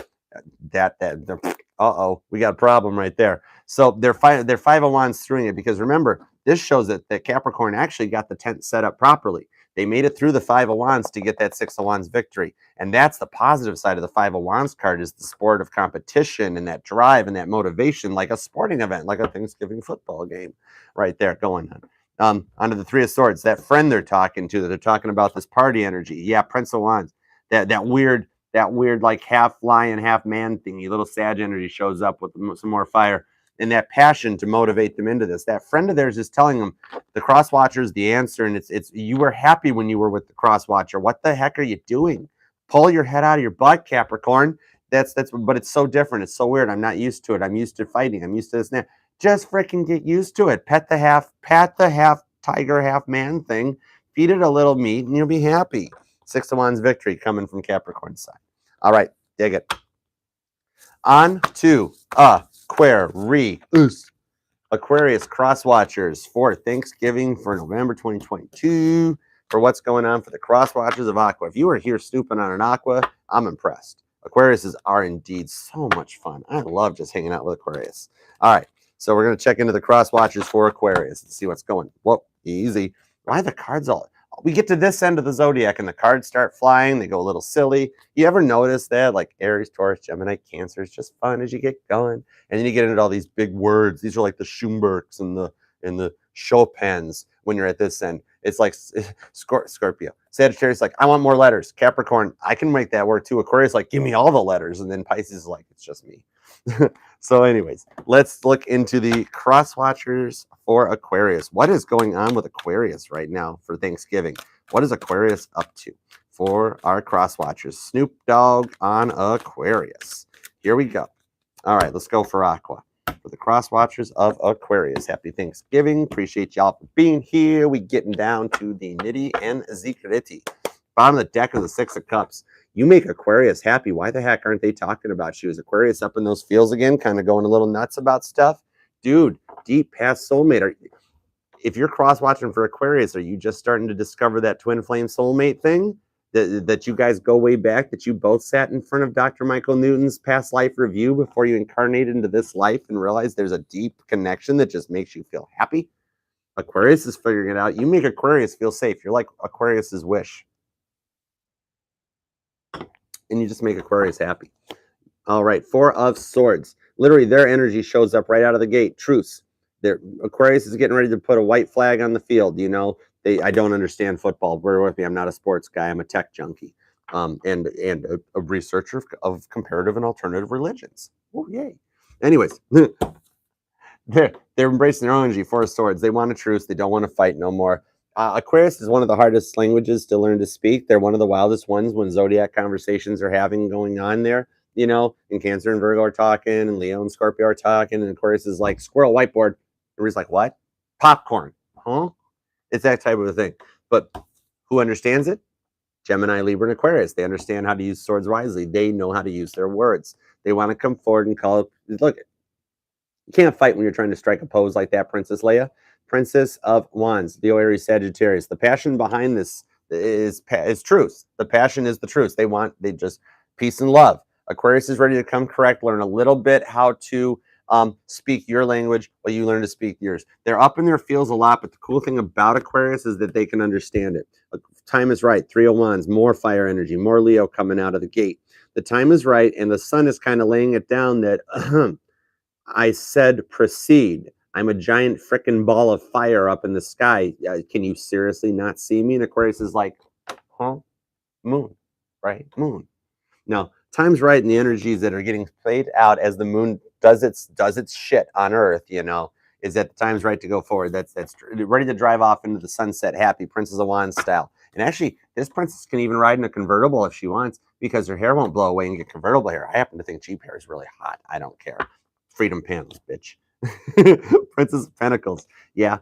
We got a problem right there. So they're Five of Wands through it, because remember, this shows that Capricorn actually got the tent set up properly. They made it through the Five of Wands to get that Six of Wands victory. And that's the positive side of the Five of Wands card, is the sport of competition and that drive and that motivation, like a sporting event, like a Thanksgiving football game right there going on. Onto the Three of Swords, that friend they're talking to, that they're talking about this party energy. Yeah, Prince of Wands, that weird like half lion, half man thingy, little Sag energy shows up with some more fire. And that passion to motivate them into this. That friend of theirs is telling them the Crosswatcher is the answer, and it's you were happy when you were with the Crosswatcher. What the heck are you doing? Pull your head out of your butt, Capricorn. But it's so different. It's so weird. I'm not used to it. I'm used to fighting. I'm used to this and that. Just freaking get used to it. Pat the half tiger, half man thing. Feed it a little meat, and you'll be happy. Six of Wands victory coming from Capricorn's side. All right, dig it. On to Aquarius. Aquarius Crosswatchers for Thanksgiving for November 2022. For what's going on for the Crosswatchers of Aqua. If you are here snooping on an Aqua, I'm impressed. Aquariuses are indeed so much fun. I love just hanging out with Aquarius. All right, so we're going to check into the Crosswatchers for Aquarius and see what's going. Whoa, easy. Why are the cards all... We get to this end of the zodiac and the cards start flying. They go a little silly. You ever notice that? Like Aries, Taurus, Gemini, Cancer is just fun as you get going. And then you get into all these big words. These are like the Schumbergs and the Chopins when you're at this end. It's like Scorpio. Sagittarius like, I want more letters. Capricorn, I can make that work too. Aquarius like, give me all the letters. And then Pisces is like, it's just me. So anyways, let's look into the Crosswatchers for Aquarius. What is going on with Aquarius right now for Thanksgiving? What is Aquarius up to for our Crosswatchers? Snoop Dogg on Aquarius. Here we go. All right, let's go for Aqua. For the Crosswatchers of Aquarius. Happy Thanksgiving. Appreciate y'all for being here. We getting down to the nitty and gritty. Bottom of the deck of the Six of Cups. You make Aquarius happy. Why the heck aren't they talking about you? Is Aquarius up in those fields again, kind of going a little nuts about stuff? Dude, deep past soulmate. If you're cross-watching for Aquarius, are you just starting to discover that twin flame soulmate thing? That you guys go way back, that you both sat in front of Dr. Michael Newton's past life review before you incarnated into this life and realized there's a deep connection that just makes you feel happy? Aquarius is figuring it out. You make Aquarius feel safe. You're like Aquarius's wish. And you just make Aquarius happy. All right, Four of Swords. Literally, their energy shows up right out of the gate. Truce. Aquarius is getting ready to put a white flag on the field. You know, I don't understand football. Bear with me. I'm not a sports guy. I'm a tech junkie, and a researcher of comparative and alternative religions. Oh, yay! Anyways, they're embracing their own energy. Four of Swords. They want a truce. They don't want to fight no more. Aquarius is one of the hardest languages to learn to speak. They're one of the wildest ones when zodiac conversations are going on there. You know, and Cancer and Virgo are talking, and Leo and Scorpio are talking, and Aquarius is like, squirrel, whiteboard. Everybody's like, what? Popcorn. Huh? It's that type of a thing. But who understands it? Gemini, Libra, and Aquarius. They understand how to use swords wisely. They know how to use their words. They want to come forward and call it. Look, you can't fight when you're trying to strike a pose like that, Princess Leia. Princess of Wands, Leo, Aries, Sagittarius. The passion behind this is truth. The passion is the truth. They just peace and love. Aquarius is ready to come correct, learn a little bit how to speak your language while you learn to speak yours. They're up in their fields a lot, but the cool thing about Aquarius is that they can understand it. Time is right. 3 of Wands, more fire energy, more Leo coming out of the gate. The time is right, and the sun is kind of laying it down that I said proceed. I'm a giant frickin' ball of fire up in the sky. Can you seriously not see me? And Aquarius is like, huh? Moon, right? Moon. No, time's right, and the energies that are getting played out as the moon does its shit on Earth, you know, is that the time's right to go forward. That's ready to drive off into the sunset, happy Princess of Wands style. And actually, this princess can even ride in a convertible if she wants, because her hair won't blow away and get convertible hair. I happen to think cheap hair is really hot. I don't care. Freedom panels, bitch. Princess of Pentacles. Yeah.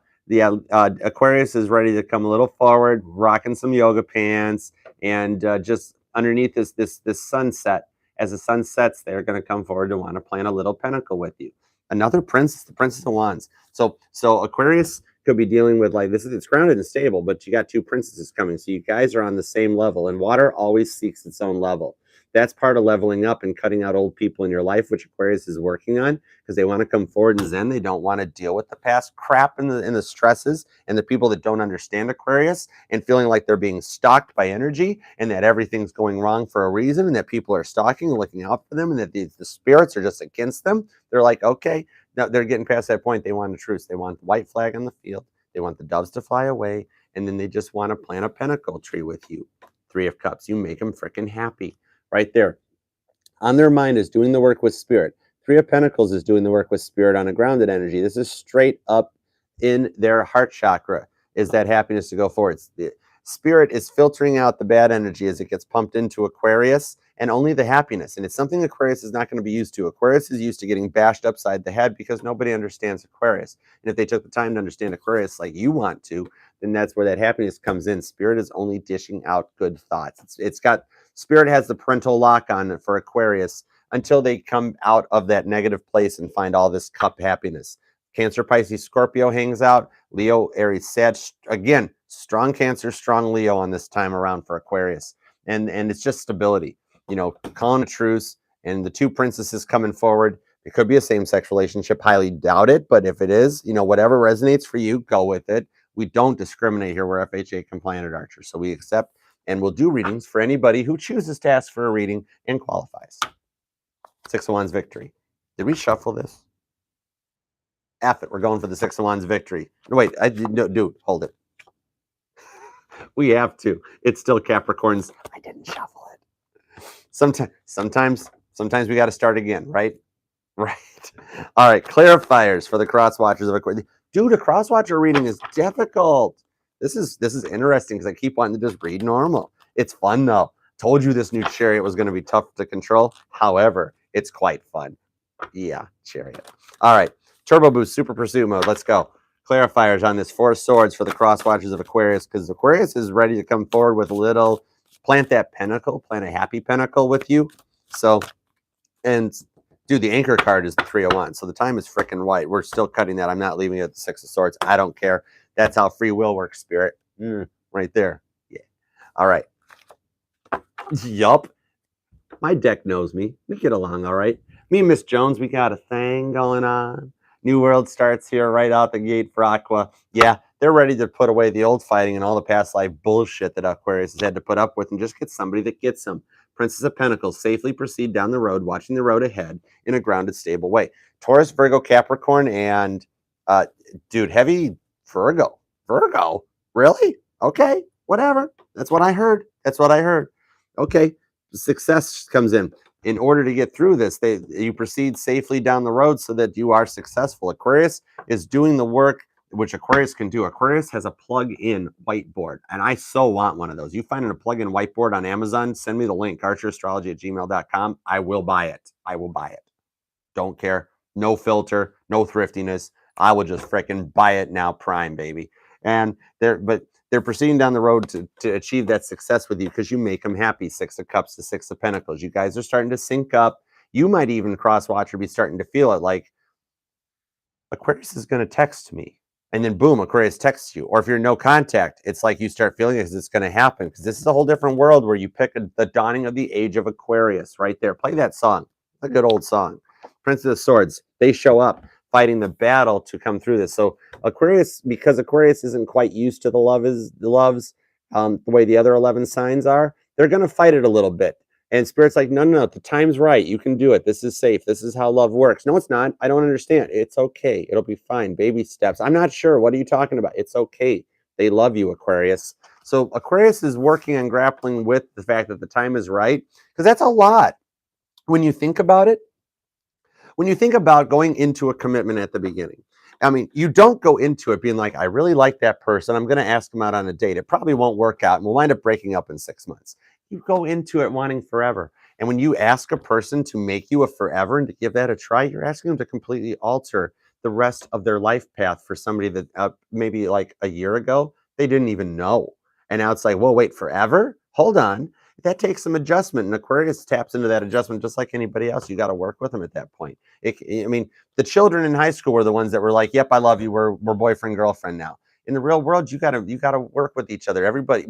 Aquarius is ready to come a little forward, rocking some yoga pants, and just underneath this sunset. As the sun sets, they're going to come forward to want to plan a little pentacle with you. Another princess, the Princess of Wands. So Aquarius could be dealing with like this. It's grounded and stable, but you got two princesses coming, so you guys are on the same level. And water always seeks its own level. That's part of leveling up and cutting out old people in your life, which Aquarius is working on, because they want to come forward and zen. They don't want to deal with the past crap and the stresses and the people that don't understand Aquarius and feeling like they're being stalked by energy and that everything's going wrong for a reason and that people are stalking and looking out for them and that the spirits are just against them. They're like, okay, now they're getting past that point. They want a truce. They want the white flag on the field. They want the doves to fly away. And then they just want to plant a pentacle tree with you. 3 of Cups. You make them freaking happy. Right there. On their mind is doing the work with spirit. 3 of Pentacles is doing the work with spirit on a grounded energy. This is straight up in their heart chakra, is that happiness to go forward. The spirit is filtering out the bad energy as it gets pumped into Aquarius, and only the happiness. And it's something Aquarius is not going to be used to. Aquarius is used to getting bashed upside the head because nobody understands Aquarius. And if they took the time to understand Aquarius like you want to, then that's where that happiness comes in. Spirit is only dishing out good thoughts. Spirit has the parental lock on it for Aquarius until they come out of that negative place and find all this cup happiness. Cancer, Pisces, Scorpio hangs out. Leo, Aries, Sag. Again, strong Cancer, strong Leo on this time around for Aquarius. And it's just stability. You know, calling a truce, and the 2 princesses coming forward. It could be a same-sex relationship. Highly doubt it. But if it is, you know, whatever resonates for you, go with it. We don't discriminate here. We're FHA compliant at Archer. So we accept and we'll do readings for anybody who chooses to ask for a reading and qualifies. 6 of Wands victory. Did we shuffle this? F it. We're going for the 6 of Wands victory. No, wait. Dude, hold it. We have to. It's still Capricorns. I didn't shuffle it. Sometimes we got to start again, right? Right. All right. Clarifiers for the Crosswatchers of Aquarius. Dude, a Crosswatcher reading is difficult. This is interesting because I keep wanting to just read normal. It's fun though. Told you this new Chariot was going to be tough to control. However, it's quite fun. Yeah, Chariot. All right. Turbo Boost, Super Pursuit Mode. Let's go. Clarifiers on this 4 of Swords for the Crosswatchers of Aquarius, because Aquarius is ready to come forward with a little plant that pentacle, plant a happy pentacle with you. So, and dude, the anchor card is the 301. So the time is freaking right. We're still cutting that. I'm not leaving it at the 6 of Swords. I don't care. That's how free will works, Spirit. Right there. Yeah. All right. Yup. My deck knows me. We get along all right. Me and Miss Jones, we got a thing going on. New World starts here right out the gate for Aqua. Yeah, they're ready to put away the old fighting and all the past life bullshit that Aquarius has had to put up with and just get somebody that gets them. Princess of Pentacles, safely proceed down the road, watching the road ahead in a grounded, stable way. Taurus, Virgo, Capricorn, and dude, heavy Virgo. Virgo? Really? Okay, whatever. That's what I heard. That's what I heard. Okay, success comes in. In order to get through this, you proceed safely down the road so that you are successful. Aquarius is doing the work which Aquarius can do. Aquarius has a plug-in whiteboard, and I so want one of those. You find a plug-in whiteboard on Amazon, send me the link, ArcherAstrology@gmail.com. I will buy it. I will buy it. Don't care. No filter, no thriftiness. I will just freaking buy it now, prime, baby. And they're proceeding down the road to achieve that success with you because you make them happy. 6 of Cups to 6 of Pentacles. You guys are starting to sync up. You might even, Crosswatcher, be starting to feel it like Aquarius is going to text me. And then boom, Aquarius texts you. Or if you're no contact, it's like you start feeling it because it's going to happen. Because this is a whole different world where you pick the dawning of the age of Aquarius right there. Play that song. It's a good old song. Prince of Swords. They show up fighting the battle to come through this. So Aquarius, because Aquarius isn't quite used to the loves the way the other 11 signs are, they're going to fight it a little bit. And Spirit's like, no, the time's right. You can do it. This is safe. This is how love works. No, it's not. I don't understand. It's okay. It'll be fine. Baby steps. I'm not sure. What are you talking about? It's okay. They love you, Aquarius. So Aquarius is working on grappling with the fact that the time is right, because that's a lot. When you think about it, when you think about going into a commitment at the beginning, I mean, you don't go into it being like, I really like that person. I'm going to ask them out on a date. It probably won't work out and we'll wind up breaking up in 6 months. You go into it wanting forever. And when you ask a person to make you a forever and to give that a try, you're asking them to completely alter the rest of their life path for somebody that maybe like a year ago, they didn't even know. And now it's like, well, wait, forever? Hold on. That takes some adjustment. And Aquarius taps into that adjustment just like anybody else. You got to work with them at that point. I mean, the children in high school were the ones that were like, yep, I love you. We're boyfriend, girlfriend now. In the real world, you gotta work with each other. Everybody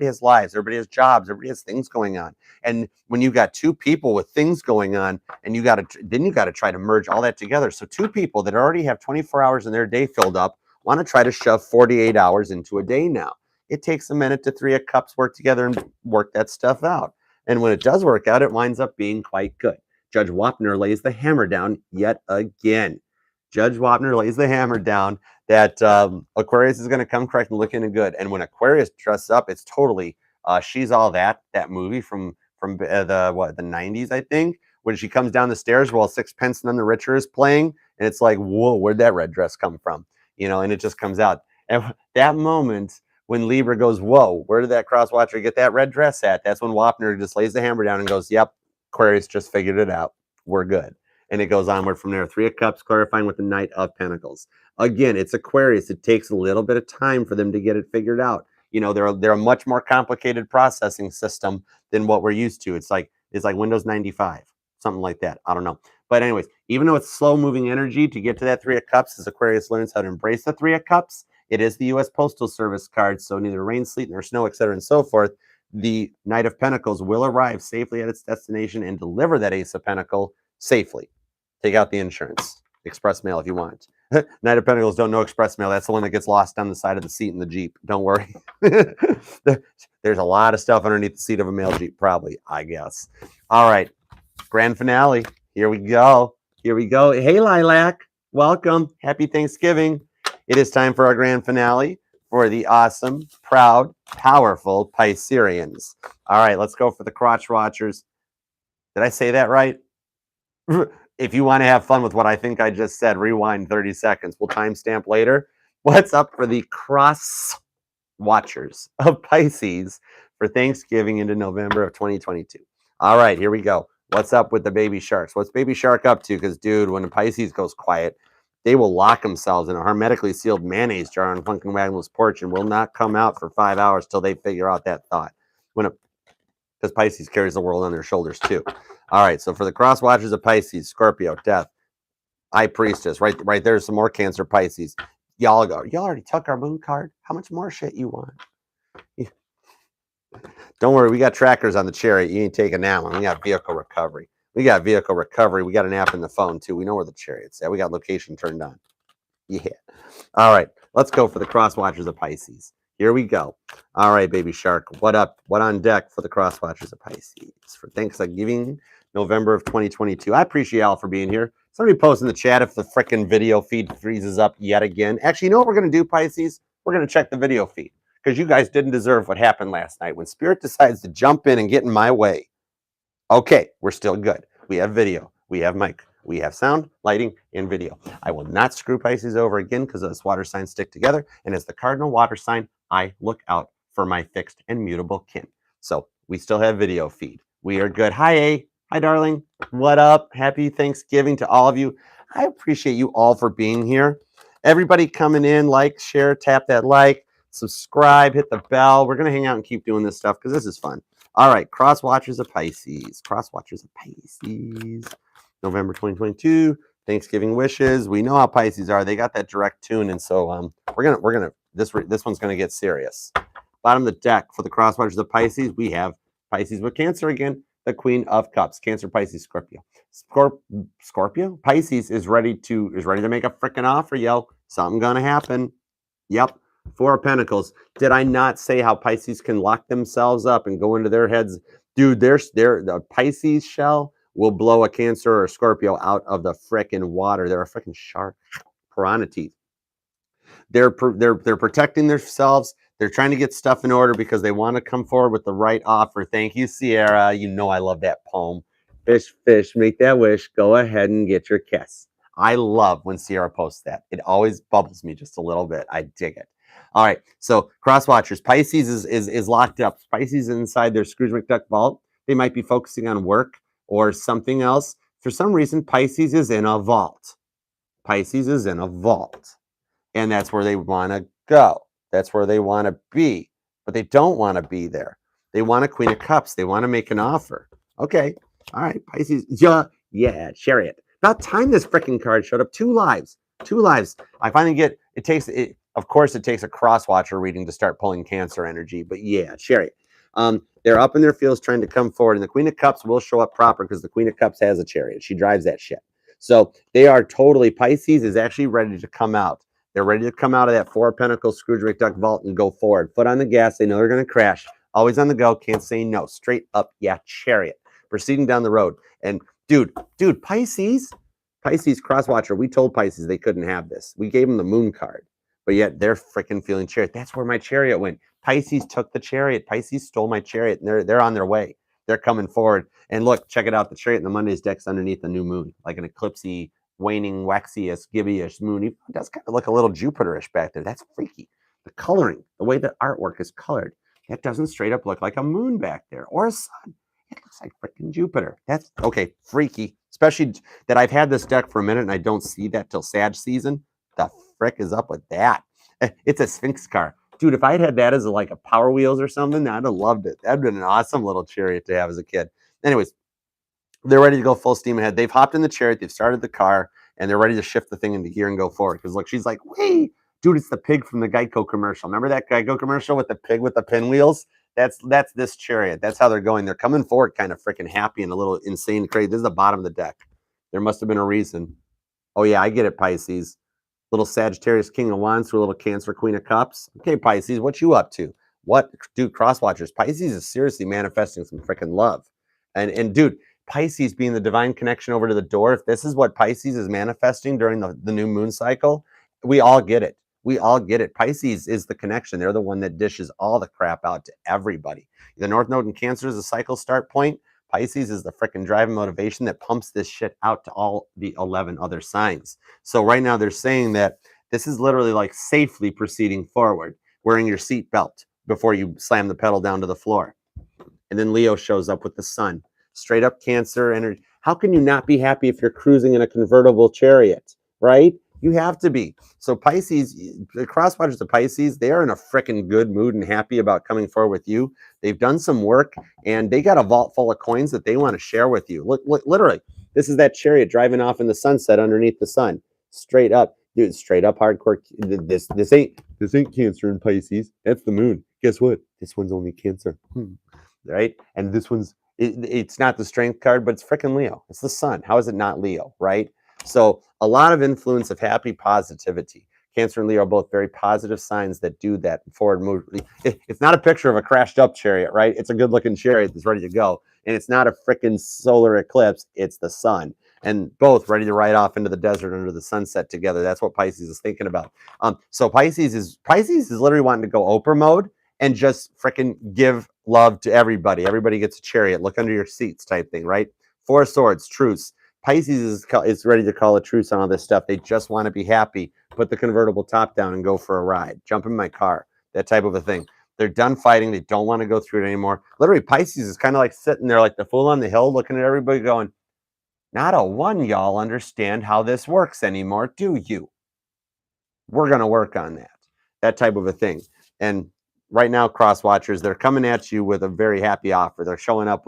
has lives. Everybody has jobs. Everybody has things going on. And when you got two people with things going on, and you gotta try to merge all that together. So two people that already have 24 hours in their day filled up want to try to shove 48 hours into a day now. It takes a minute to 3 of Cups work together and work that stuff out. And when it does work out, it winds up being quite good. Judge Wapner lays the hammer down yet again. Judge Wapner lays the hammer down that Aquarius is going to come correct and looking good. And when Aquarius dresses up, it's totally She's All That movie from the 90s, I think, when she comes down the stairs while Sixpence None the Richer is playing, and it's like, whoa, where'd that red dress come from? You know, and it just comes out. And that moment when Libra goes, whoa, where did that Crosswatcher get that red dress at? That's when Wapner just lays the hammer down and goes, yep, Aquarius just figured it out. We're good. And it goes onward from there. 3 of Cups, clarifying with the Knight of Pentacles. Again, it's Aquarius. It takes a little bit of time for them to get it figured out. You know, they're a much more complicated processing system than what we're used to. It's like Windows 95, something like that. I don't know. But anyways, even though it's slow-moving energy to get to that 3 of Cups, as Aquarius learns how to embrace the 3 of Cups, it is the U.S. Postal Service card, so neither rain, sleet, nor snow, etc., and so forth. The Knight of Pentacles will arrive safely at its destination and deliver that Ace of Pentacles safely. Take out the insurance. Express mail if you want. Knight of Pentacles don't know express mail. That's the one that gets lost on the side of the seat in the Jeep. Don't worry. There's a lot of stuff underneath the seat of a mail Jeep, probably, I guess. All right. Grand finale. Here we go. Here we go. Hey, Lilac. Welcome. Happy Thanksgiving. It is time for our grand finale for the awesome, proud, powerful Pisceans. All right. Let's go for the crotch watchers. Did I say that right? If you want to have fun with what I think I just said, rewind 30 seconds. We'll timestamp later. What's up for the cross watchers of Pisces for Thanksgiving into November of 2022? All right, here we go. What's up with the baby sharks? What's baby shark up to? Because, dude, when the Pisces goes quiet, they will lock themselves in a hermetically sealed mayonnaise jar on Funkin' Wagnall's porch and will not come out for 5 hours till they figure out that thought. because Pisces carries the world on their shoulders too. All right, so for the cross watchers of Pisces, Scorpio, Death, High Priestess, right there's some more Cancer, Pisces. Y'all already took our moon card. How much more shit you want? Don't worry, we got trackers on the Chariot. You ain't taking that one. We got vehicle recovery. We got an app in the phone too. We know where the Chariot's at. We got location turned on. Yeah. All right, let's go for the cross watchers of Pisces. Here we go. All right, baby shark. What up? What on deck for the cross watchers of Pisces for Thanksgiving, November of 2022? I appreciate y'all for being here. Somebody post in the chat if the frickin' video feed freezes up yet again. Actually, you know what we're going to do, Pisces? We're going to check the video feed because you guys didn't deserve what happened last night when Spirit decides to jump in and get in my way. Okay, we're still good. We have video. We have mic. We have sound, lighting, and video. I will not screw Pisces over again because those water signs stick together. And as the cardinal water sign, I look out for my fixed and mutable kin. So we still have video feed. We are good. Hi, A. Hi, darling. What up? Happy Thanksgiving to all of you. I appreciate you all for being here. Everybody coming in, like, share, tap that like, subscribe, hit the bell. We're going to hang out and keep doing this stuff because this is fun. All right, cross watchers of Pisces. Cross watchers of Pisces. November 2022. Thanksgiving wishes. We know how Pisces are. They got that direct tune, and so this one's gonna get serious. Bottom of the deck for the cross watchers of Pisces, we have Pisces with Cancer again. The Queen of Cups. Cancer, Pisces, Scorpio. Scorpio. Pisces is ready to make a freaking offer, yo. Something gonna happen. Yep. Four of Pentacles. Did I not say how Pisces can lock themselves up and go into their heads? Dude, the Pisces shell will blow a Cancer or a Scorpio out of the frickin' water. They're a frickin' shark. Piranha teeth. They're protecting themselves. They're trying to get stuff in order because they want to come forward with the right offer. Thank you, Sierra. You know I love that poem. Fish, fish, make that wish. Go ahead and get your kiss. I love when Sierra posts that. It always bubbles me just a little bit. I dig it. All right, so cross watchers. Pisces is locked up. Pisces is inside their Scrooge McDuck vault. They might be focusing on work or something else. For some reason, Pisces is in a vault. Pisces is in a vault. And that's where they want to go. That's where they want to be. But they don't want to be there. They want a Queen of Cups. They want to make an offer. Okay. All right. Pisces. Yeah. Chariot. About time this freaking card showed up. 2 lives. 2 lives. I finally get, of course, it takes a cross-watcher reading to start pulling Cancer energy. But yeah, Chariot. They're up in their fields trying to come forward. And the Queen of Cups will show up proper because the Queen of Cups has a Chariot. She drives that shit. So they are totally, Pisces is actually ready to come out. They're ready to come out of that 4 of Pentacles Scrooge McDuck vault and go forward. Foot on the gas. They know they're going to crash. Always on the go. Can't say no. Straight up. Yeah, Chariot. Proceeding down the road. And dude, Pisces Crosswatcher. We told Pisces they couldn't have this. We gave them the moon card. But yet they're freaking feeling Chariot. That's where my Chariot went. Pisces took the Chariot. Pisces stole my Chariot. And they're on their way. They're coming forward. And look, check it out. The Chariot in the Monday's deck's underneath the new moon. Like an eclipsey, waning, waxy-ish, Gibbyish moon. It does kind of look a little Jupiter-ish back there. That's freaky. The coloring, the way the artwork is colored, that doesn't straight up look like a moon back there or a sun. It looks like freaking Jupiter. That's okay, freaky. Especially that I've had this deck for a minute and I don't see that till Sag season. The frick is up with that? It's a Sphinx car. Dude, if I had that as like a Power Wheels or something, I'd have loved it. That'd been an awesome little Chariot to have as a kid. Anyways, they're ready to go full steam ahead. They've hopped in the Chariot. They've started the car, and they're ready to shift the thing into gear and go forward. Because look, she's like, wait, dude, it's the pig from the Geico commercial. Remember that Geico commercial with the pig with the pinwheels? That's this Chariot. That's how they're going. They're coming forward kind of freaking happy and a little insane crazy. This is the bottom of the deck. There must have been a reason. Oh, yeah, I get it, Pisces. Little Sagittarius King of Wands to a little Cancer Queen of Cups. Okay, Pisces, what you up to? What? Dude, Crosswatchers. Pisces is seriously manifesting some freaking love. And dude, Pisces being the divine connection over to the door, if this is what Pisces is manifesting during the new moon cycle, we all get it. We all get it. Pisces is the connection. They're the one that dishes all the crap out to everybody. The North Node in Cancer is a cycle start point. Pisces is the freaking driving motivation that pumps this shit out to all the 11 other signs. So right now they're saying that this is literally like safely proceeding forward, wearing your seat belt before you slam the pedal down to the floor. And then Leo shows up with the sun. Straight up Cancer energy. How can you not be happy if you're cruising in a convertible Chariot, right? You have to be. So Pisces, the crosswatchers of Pisces, they are in a freaking good mood and happy about coming forward with you. They've done some work and they got a vault full of coins that they want to share with you. Look, literally, this is that chariot driving off in the sunset underneath the sun. Straight up, dude, straight up hardcore. This ain't Cancer in Pisces. That's the moon. Guess what? This one's only Cancer. Right? And this one's it's not the strength card, but it's freaking Leo. It's the sun. How is it not Leo, right? So a lot of influence of happy positivity. Cancer and Leo are both very positive signs that do that forward move. It's not a picture of a crashed up chariot, right? It's a good looking chariot that's ready to go. And it's not a freaking solar eclipse. It's the sun. And both ready to ride off into the desert under the sunset together. That's what Pisces is thinking about. So Pisces is literally wanting to go Oprah mode and just freaking give love to everybody. Everybody gets a chariot. Look under your seats type thing, right? Four of Swords, truce. Pisces is ready to call a truce on all this stuff. They just want to be happy. Put the convertible top down and go for a ride. Jump in my car. That type of a thing. They're done fighting. They don't want to go through it anymore. Literally, Pisces is kind of like sitting there like the fool on the hill looking at everybody going, not a one y'all understand how this works anymore, do you? We're going to work on that. That type of a thing. And right now, crosswatchers, they're coming at you with a very happy offer. They're showing up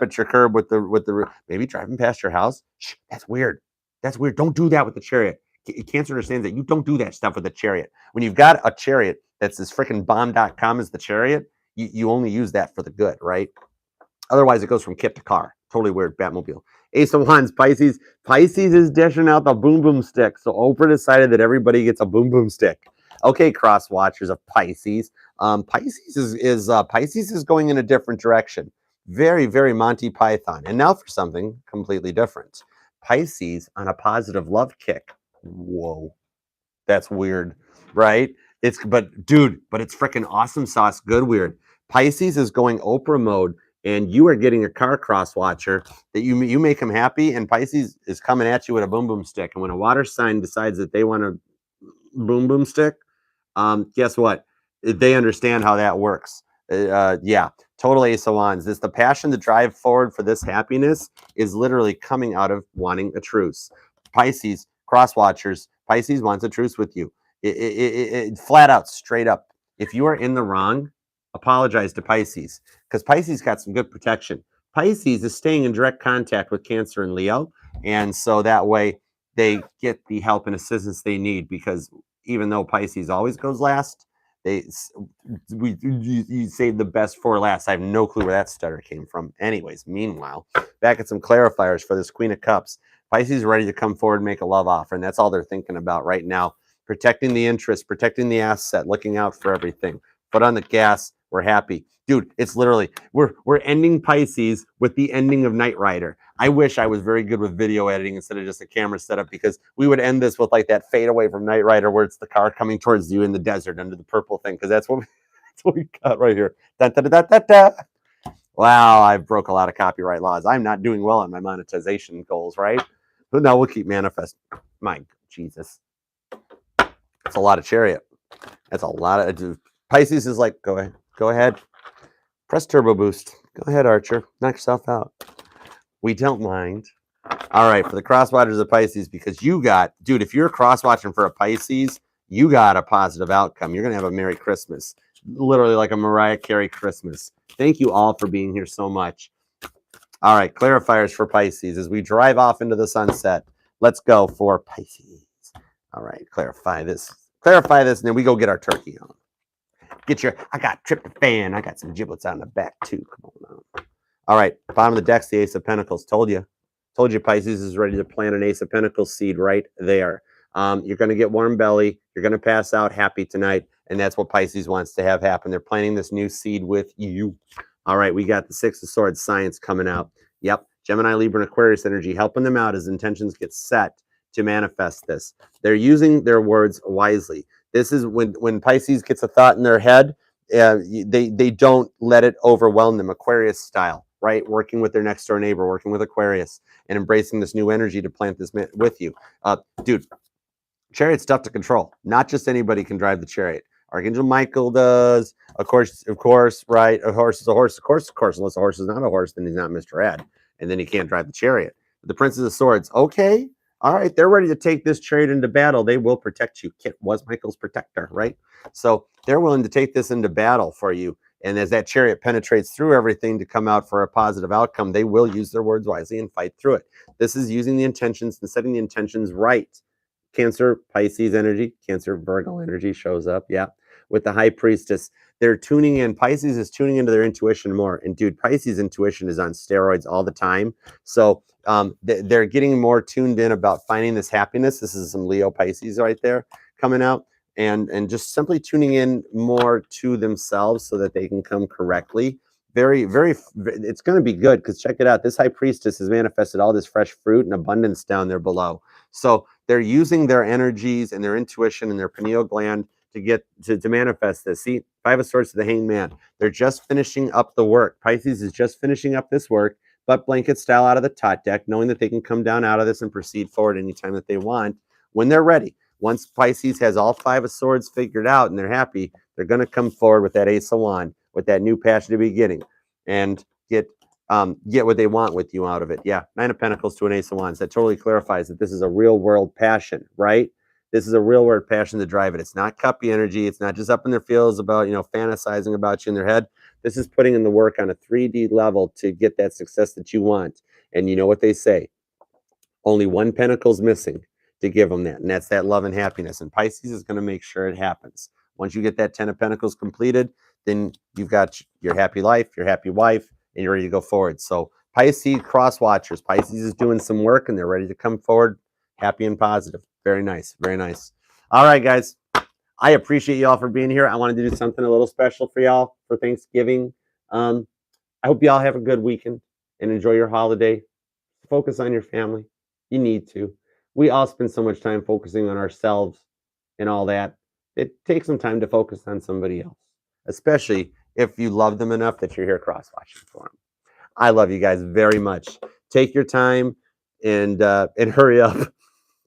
at your curb with the maybe driving past your house. Shh, that's weird. That's weird. Don't do that with the chariot. Cancer understands that you don't do that stuff with the chariot. When you've got a chariot that's as freaking bomb.com as the chariot, you only use that for the good, right? Otherwise, it goes from kit to car. Totally weird. Batmobile. Ace of Wands, Pisces. Pisces is dishing out the boom boom stick. So Oprah decided that everybody gets a boom boom stick. Okay, cross watchers of Pisces. Pisces is going in a different direction. Very, very Monty Python. And now for something completely different. Pisces on a positive love kick. Whoa. That's weird, right? But it's freaking awesome sauce, good weird. Pisces is going Oprah mode, and you are getting a car crosswatcher that you make them happy, and Pisces is coming at you with a boom boom stick. And when a water sign decides that they want a boom boom stick, guess what? They understand how that works. Yeah, total Ace of Wands. The passion to drive forward for this happiness is literally coming out of wanting a truce. Pisces, crosswatchers, Pisces wants a truce with you. It flat out, straight up. If you are in the wrong, apologize to Pisces, because Pisces got some good protection. Pisces is staying in direct contact with Cancer and Leo, and so that way they get the help and assistance they need, because even though Pisces always goes last, you save the best for last. I have no clue where that stutter came from. Anyways, meanwhile, back at some clarifiers for this Queen of Cups. Pisces is ready to come forward and make a love offer, and that's all they're thinking about right now. Protecting the interest, protecting the asset, looking out for everything. Foot on the gas. We're happy. Dude, it's literally, we're ending Pisces with the ending of Knight Rider. I wish I was very good with video editing instead of just a camera setup, because we would end this with like that fade away from Knight Rider where it's the car coming towards you in the desert under the purple thing, because that's what we got right here. Dun, dun, dun, dun, dun. Wow, I broke a lot of copyright laws. I'm not doing well on my monetization goals, right? But no, we'll keep manifesting. My Jesus. That's a lot of chariot. That's a lot of... Pisces is like, go ahead. Press turbo boost. Go ahead, Archer. Knock yourself out. We don't mind. All right, for the crosswatchers of Pisces, because you got... Dude, if you're crosswatching for a Pisces, you got a positive outcome. You're going to have a Merry Christmas. Literally like a Mariah Carey Christmas. Thank you all for being here so much. All right, clarifiers for Pisces. As we drive off into the sunset, let's go for Pisces. All right, clarify this. Clarify this, and then we go get our turkey on. I got tryptophan. I got some giblets out in the back, too. Come on now. All right, bottom of the deck's the Ace of Pentacles. Told you, Pisces is ready to plant an Ace of Pentacles seed right there. You're going to get warm belly. You're going to pass out happy tonight, and that's what Pisces wants to have happen. They're planting this new seed with you. All right, we got the Six of Swords, Science coming out. Yep, Gemini, Libra, and Aquarius energy helping them out as intentions get set to manifest this. They're using their words wisely. This is when Pisces gets a thought in their head, they don't let it overwhelm them, Aquarius style, right? Working with their next door neighbor, working with Aquarius, and embracing this new energy to plant this with you. Dude, chariot's tough to control. Not just anybody can drive the chariot. Archangel Michael does. Of course, right? A horse is a horse, of course. Unless a horse is not a horse, then he's not Mr. Ed. And then he can't drive the chariot. But the Princess of Swords, okay. All right, they're ready to take this chariot into battle. They will protect you. Kit was Michael's protector, right? So they're willing to take this into battle for you. And as that chariot penetrates through everything to come out for a positive outcome, they will use their words wisely and fight through it. This is using the intentions and setting the intentions right. Cancer, Pisces energy, Cancer, Virgo energy shows up, yeah. With the High Priestess, they're tuning in. Pisces is tuning into their intuition more. And dude, Pisces intuition is on steroids all the time. So they're getting more tuned in about finding this happiness. This is some Leo Pisces right there coming out. And just simply tuning in more to themselves so that they can come correctly. It's going to be good because check it out. This High Priestess has manifested all this fresh fruit and abundance down there below. So they're using their energies and their intuition and their pineal gland to get to manifest this. See, Five of Swords to the Hanged Man. They're just finishing up the work. Pisces is just finishing up this work, butt blanket style out of the Thoth deck, knowing that they can come down out of this and proceed forward anytime that they want when they're ready. Once Pisces has all Five of Swords figured out and they're happy, they're going to come forward with that Ace of Wands, with that new passionate beginning, and get what they want with you out of it. Yeah, Nine of Pentacles to an Ace of Wands. That totally clarifies that this is a real world passion, right? This is a real world passion to drive it. It's not cuppy energy. It's not just up in their feels about, fantasizing about you in their head. This is putting in the work on a 3D level to get that success that you want. And you know what they say? Only one pentacle's missing to give them that. And that's that love and happiness. And Pisces is going to make sure it happens. Once you get that 10 of Pentacles completed, then you've got your happy life, your happy wife, and you're ready to go forward. So Pisces Crosswatchers. Pisces is doing some work and they're ready to come forward happy and positive. Very nice. Very nice. All right, guys. I appreciate y'all for being here. I wanted to do something a little special for y'all for Thanksgiving. I hope y'all have a good weekend and enjoy your holiday. Focus on your family. You need to. We all spend so much time focusing on ourselves and all that. It takes some time to focus on somebody else, especially if you love them enough that you're here cross-watching for them. I love you guys very much. Take your time and hurry up.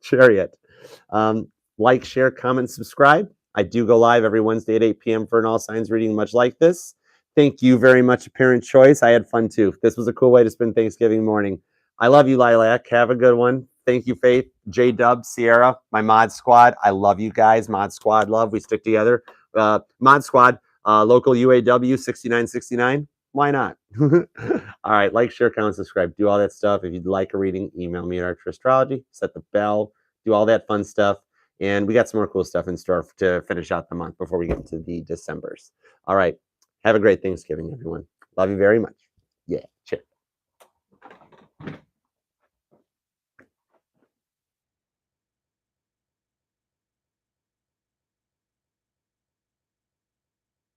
Chariot. Like, share, comment, subscribe. I do go live every Wednesday at 8 p.m. for an all signs reading much like this. Thank you very much, Apparent Choice. I had fun too. This was a cool way to spend Thanksgiving morning. I love you, Lilac. Have a good one. Thank you, Faith, J-Dub, Sierra, my mod squad. I love you guys. Mod squad love. We stick together. Mod squad, local UAW 6969. Why not? All right, like, share, comment, subscribe. Do all that stuff. If you'd like a reading, email me at ArcherAstrology. Set the bell. Do all that fun stuff. And we got some more cool stuff in store to finish out the month before we get into the Decembers. All right. Have a great Thanksgiving, everyone. Love you very much. Yeah. Cheers.